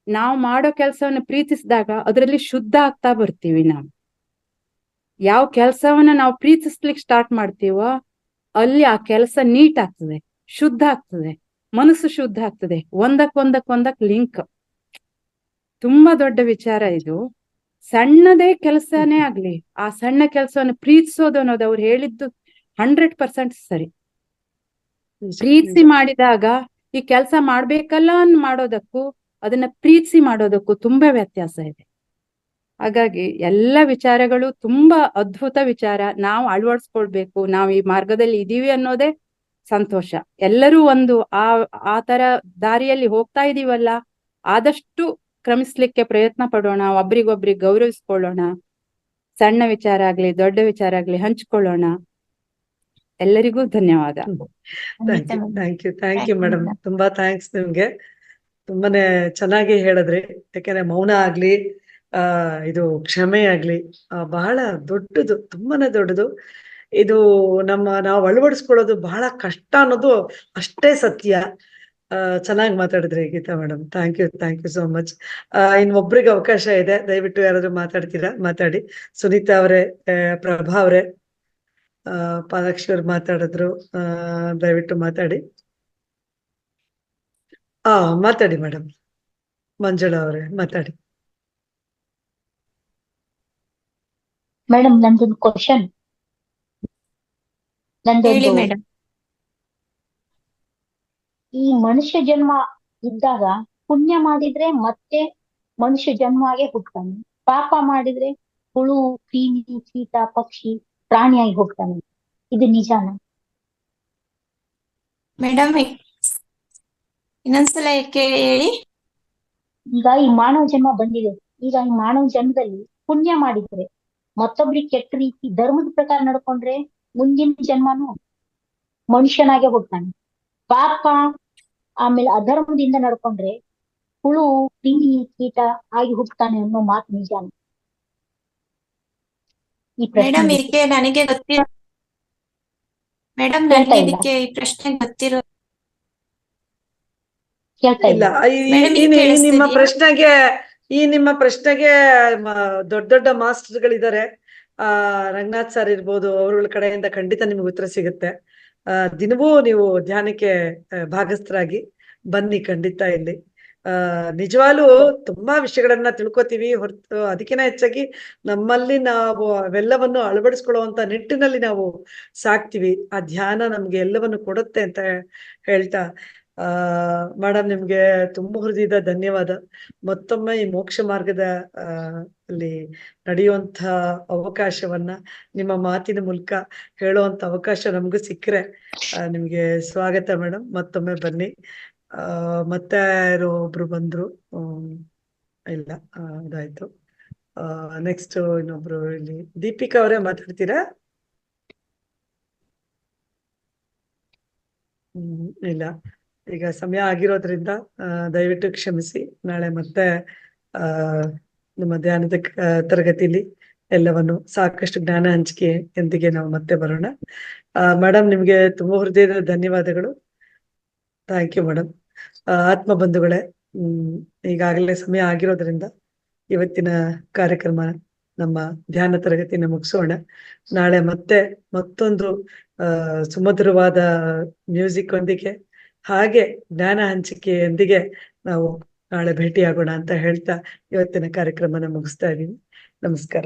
ನಾವು ಮಾಡೋ ಕೆಲಸವನ್ನು ಪ್ರೀತಿಸಿದಾಗ ಅದರಲ್ಲಿ ಶುದ್ಧ ಆಗ್ತಾ ಬರ್ತೀವಿ. ನಾವು ಯಾವ ಕೆಲಸವನ್ನ ನಾವು ಪ್ರೀತಿಸ್ಲಿಕ್ಕೆ ಸ್ಟಾರ್ಟ್ ಮಾಡ್ತೀವೋ ಅಲ್ಲಿ ಆ ಕೆಲಸ ನೀಟ್ ಆಗ್ತದೆ, ಶುದ್ಧ ಆಗ್ತದೆ, ಮನಸ್ಸು ಶುದ್ಧ ಆಗ್ತದೆ, ಒಂದಕ್ ಲಿಂಕ್. ತುಂಬಾ ದೊಡ್ಡ ವಿಚಾರ ಇದು. ಸಣ್ಣದೇ ಕೆಲಸನೇ ಆಗ್ಲಿ, ಆ ಸಣ್ಣ ಕೆಲಸವನ್ನು ಪ್ರೀತಿಸೋದು ಅನ್ನೋದು ಅವ್ರು ಹೇಳಿದ್ದು 100% ಸರಿ. ಪ್ರೀತಿಸಿ ಮಾಡಿದಾಗ ಈ ಕೆಲಸ ಮಾಡ್ಬೇಕಲ್ಲ ಅನ್ ಮಾಡೋದಕ್ಕೂ ಅದನ್ನ ಪ್ರೀತಿಸಿ ಮಾಡೋದಕ್ಕೂ ತುಂಬಾ ವ್ಯತ್ಯಾಸ ಇದೆ. ಹಾಗಾಗಿ ಎಲ್ಲ ವಿಚಾರಗಳು ತುಂಬಾ ಅದ್ಭುತ ವಿಚಾರ. ನಾವು ಅಳವಡಿಸ್ಕೊಳ್ಬೇಕು. ನಾವು ಈ ಮಾರ್ಗದಲ್ಲಿ ಇದೀವಿ ಅನ್ನೋದೇ ಸಂತೋಷ. ಎಲ್ಲರೂ ಒಂದು ಆ ತರ ದಾರಿಯಲ್ಲಿ ಹೋಗ್ತಾ ಇದೀವಲ್ಲ, ಆದಷ್ಟು ಕ್ರಮಿಸ್ಲಿಕ್ಕೆ ಪ್ರಯತ್ನ ಪಡೋಣ, ಒಬ್ರಿಗೊಬ್ರಿಗೆ ಗೌರವಿಸ್ಕೊಳ್ಳೋಣ, ಸಣ್ಣ ವಿಚಾರ ಆಗ್ಲಿ ದೊಡ್ಡ ವಿಚಾರ ಆಗ್ಲಿ ಹಂಚ್ಕೊಳ್ಳೋಣ. ಎಲ್ಲರಿಗೂ ಧನ್ಯವಾದ. Thank you madam. ತುಂಬಾ ಥ್ಯಾಂಕ್ಸ್ ನಿಮ್ಗೆ. ತುಂಬಾನೇ ಚೆನ್ನಾಗಿ ಹೇಳಿದ್ರಿ. ಯಾಕಂದ್ರೆ ಮೌನ ಆಗ್ಲಿ ಇದು ಕ್ಷಮೆ ಆಗ್ಲಿ ಬಹಳ ದೊಡ್ಡದು, ತುಂಬಾನೇ ದೊಡ್ಡದು. ಇದು ನಾವು ಅಳವಡಿಸ್ಕೊಳ್ಳೋದು ಬಹಳ ಕಷ್ಟ ಅನ್ನೋದು ಅಷ್ಟೇ ಸತ್ಯ. ಚೆನ್ನಾಗಿ ಮಾತಾಡಿದ್ರಿ Geeta madam. Thank you so much. ಇನ್ನೊಬ್ರಿಗೆ ಅವಕಾಶ ಇದೆ, ದಯವಿಟ್ಟು ಯಾರಾದ್ರೂ ಮಾತಾಡ್ತೀರಾ ಮಾತಾಡಿ. ಸುನೀತಾ ಅವರೇ, ಪ್ರಭಾ ಅವರೇ, ಪಾಲಾಕ್ಷಿ ಅವ್ರು ಮಾತಾಡಿದ್ರು, ದಯವಿಟ್ಟು ಮಾತಾಡಿ. ಮಾತಾಡಿ ಮೇಡಮ್. ಮಂಜುಳಾ ಅವರೇ ಮಾತಾಡಿ. ಮೇಡಮ್ ನಂದೊಂದು ಕ್ವಶನ್. ಹೇಳಿ ಮೇಡಮ್. ಈ ಮನುಷ್ಯ ಜನ್ಮ ಇದ್ದಾಗ ಪುಣ್ಯ ಮಾಡಿದ್ರೆ ಮತ್ತೆ ಮನುಷ್ಯ ಜನ್ಮಾಗೆ ಹುಟ್ತಾನೆ, ಪಾಪ ಮಾಡಿದ್ರೆ ಹುಳು, ಕ್ರಿಮಿ, ಕೀಟ, ಪಕ್ಷಿ, ಪ್ರಾಣಿಯಾಗಿ ಹೋಗ್ತಾನೆ. ಇದು ನಿಜಾನ? ಮೇಡಮ್ ಇನ್ನೊಂದ್ಸಲ ಹೇಳಿ. ಈಗ ಈ ಮಾನವ ಜನ್ಮ ಬಂದಿದೆ. ಈಗ ಈ ಮಾನವ ಜನ್ಮದಲ್ಲಿ ಪುಣ್ಯ ಮಾಡಿದ್ರೆ ಮತ್ತೊಬ್ರಿಗೆ ಕೆಟ್ಟ ರೀತಿ ಧರ್ಮದ ಪ್ರಕಾರ ನಡ್ಕೊಂಡ್ರೆ ಮುಂದಿನ ಜನ್ಮನು ಮನುಷ್ಯನಾಗೆ ಹೋಗ್ತಾನೆ. ಪಾಪ ಆಮೇಲೆ ಅಧರ್ಮದಿಂದ ನಡ್ಕೊಂಡ್ರೆ ಹುಳು, ಕ್ರಿಮಿ, ಕೀಟ ಆಗಿ ಹುಟ್ಟುತ್ತಾನೆ ಅನ್ನೋ ಮಾತು ನಿಜಾನ? ಈ ಮೇಡಮ್ ಪ್ರಶ್ನೆ ಇದಕ್ಕೆ ನನಗೆ ಗೊತ್ತಿರೋ ಮೇಡಮ್ ನನಗೆ ಇದಕ್ಕೆ ಈ ಪ್ರಶ್ನೆ ಗೊತ್ತಿರೋ ಕೇಳ್ತಾ ಇಲ್ಲ. ನಿಮ್ಮ ಪ್ರಶ್ನೆಗೆ ದೊಡ್ಡ ದೊಡ್ಡ ಮಾಸ್ಟರ್ಗಳಿದ್ದಾರೆ. ರಂಗನಾಥ್ ಸರ್ ಇರ್ಬೋದು, ಅವ್ರಗಳ ಕಡೆಯಿಂದ ಖಂಡಿತ ನಿಮ್ಗೆ ಉತ್ತರ ಸಿಗುತ್ತೆ. ದಿನವೂ ನೀವು ಧ್ಯಾನಕ್ಕೆ ಭಾಗಸ್ಥರಾಗಿ ಬನ್ನಿ ಖಂಡಿತ. ಇಲ್ಲಿ ನಿಜವಾಗ್ಲೂ ತುಂಬಾ ವಿಷಯಗಳನ್ನ ತಿಳ್ಕೊತೀವಿ ಹೊರತು ಅದಕ್ಕಿಂತ ಹೆಚ್ಚಾಗಿ ನಮ್ಮಲ್ಲಿ ನಾವು ಅವೆಲ್ಲವನ್ನು ಅಳವಡಿಸ್ಕೊಳ್ಳುವಂತ ನಿಟ್ಟಿನಲ್ಲಿ ನಾವು ಸಾಕ್ತಿವಿ. ಆ ಧ್ಯಾನ ನಮ್ಗೆ ಎಲ್ಲವನ್ನು ಕೊಡುತ್ತೆ ಅಂತ ಹೇಳ್ತಾ, ಮೇಡಮ್ ನಿಮ್ಗೆ ತುಂಬ ಹೃದಯದ ಧನ್ಯವಾದ. ಮತ್ತೊಮ್ಮೆ ಈ ಮೋಕ್ಷ ಮಾರ್ಗದ ಅಲ್ಲಿ ನಡೆಯುವಂತ ಅವಕಾಶವನ್ನ ನಿಮ್ಮ ಮಾತಿನ ಮೂಲಕ ಹೇಳುವಂತ ಅವಕಾಶ ನಮಗೂ ಸಿಕ್ಕರೆ ನಿಮ್ಗೆ ಸ್ವಾಗತ ಮೇಡಮ್. ಮತ್ತೊಮ್ಮೆ ಬನ್ನಿ. ಮತ್ತೆ ಯಾರೋ ಒಬ್ರು ಬಂದ್ರು, ಇಲ್ಲ ಇದಾಯ್ತು. ನೆಕ್ಸ್ಟ್ ಇನ್ನೊಬ್ರು ಇಲ್ಲಿ ದೀಪಿಕಾ ಅವರೇ ಮಾತಾಡ್ತೀರಾ? ಇಲ್ಲ. ಈಗ ಸಮಯ ಆಗಿರೋದ್ರಿಂದ ದಯವಿಟ್ಟು ಕ್ಷಮಿಸಿ. ನಾಳೆ ಮತ್ತೆ ಆ ನಮ್ಮ ಧ್ಯಾನದ ತರಗತಿಲಿ ಎಲ್ಲವನ್ನು ಸಾಕಷ್ಟು ಜ್ಞಾನ ಹಂಚಿಕೆಯೊಂದಿಗೆ ನಾವು ಮತ್ತೆ ಬರೋಣ. ಮೇಡಮ್, ನಿಮ್ಗೆ ತುಂಬಾ ಹೃದಯದ ಧನ್ಯವಾದಗಳು. Thank you madam. ಆತ್ಮ ಬಂಧುಗಳೇ, ಈಗಾಗಲೇ ಸಮಯ ಆಗಿರೋದ್ರಿಂದ ಇವತ್ತಿನ ಕಾರ್ಯಕ್ರಮ, ನಮ್ಮ ಧ್ಯಾನ ತರಗತಿನ ಮುಗಿಸೋಣ. ನಾಳೆ ಮತ್ತೆ ಮತ್ತೊಂದು ಸುಮಧುರವಾದ ಮ್ಯೂಸಿಕ್ ಒಂದಿಗೆ ಹಾಗೆ ಜ್ಞಾನ ಹಂಚಿಕೆಯೊಂದಿಗೆ ನಾವು ನಾಳೆ ಭೇಟಿಯಾಗೋಣ ಅಂತ ಹೇಳ್ತಾ ಇವತ್ತಿನ ಕಾರ್ಯಕ್ರಮನ ಮುಗಿಸ್ತಾ ಇದ್ದೀನಿ. ನಮಸ್ಕಾರ.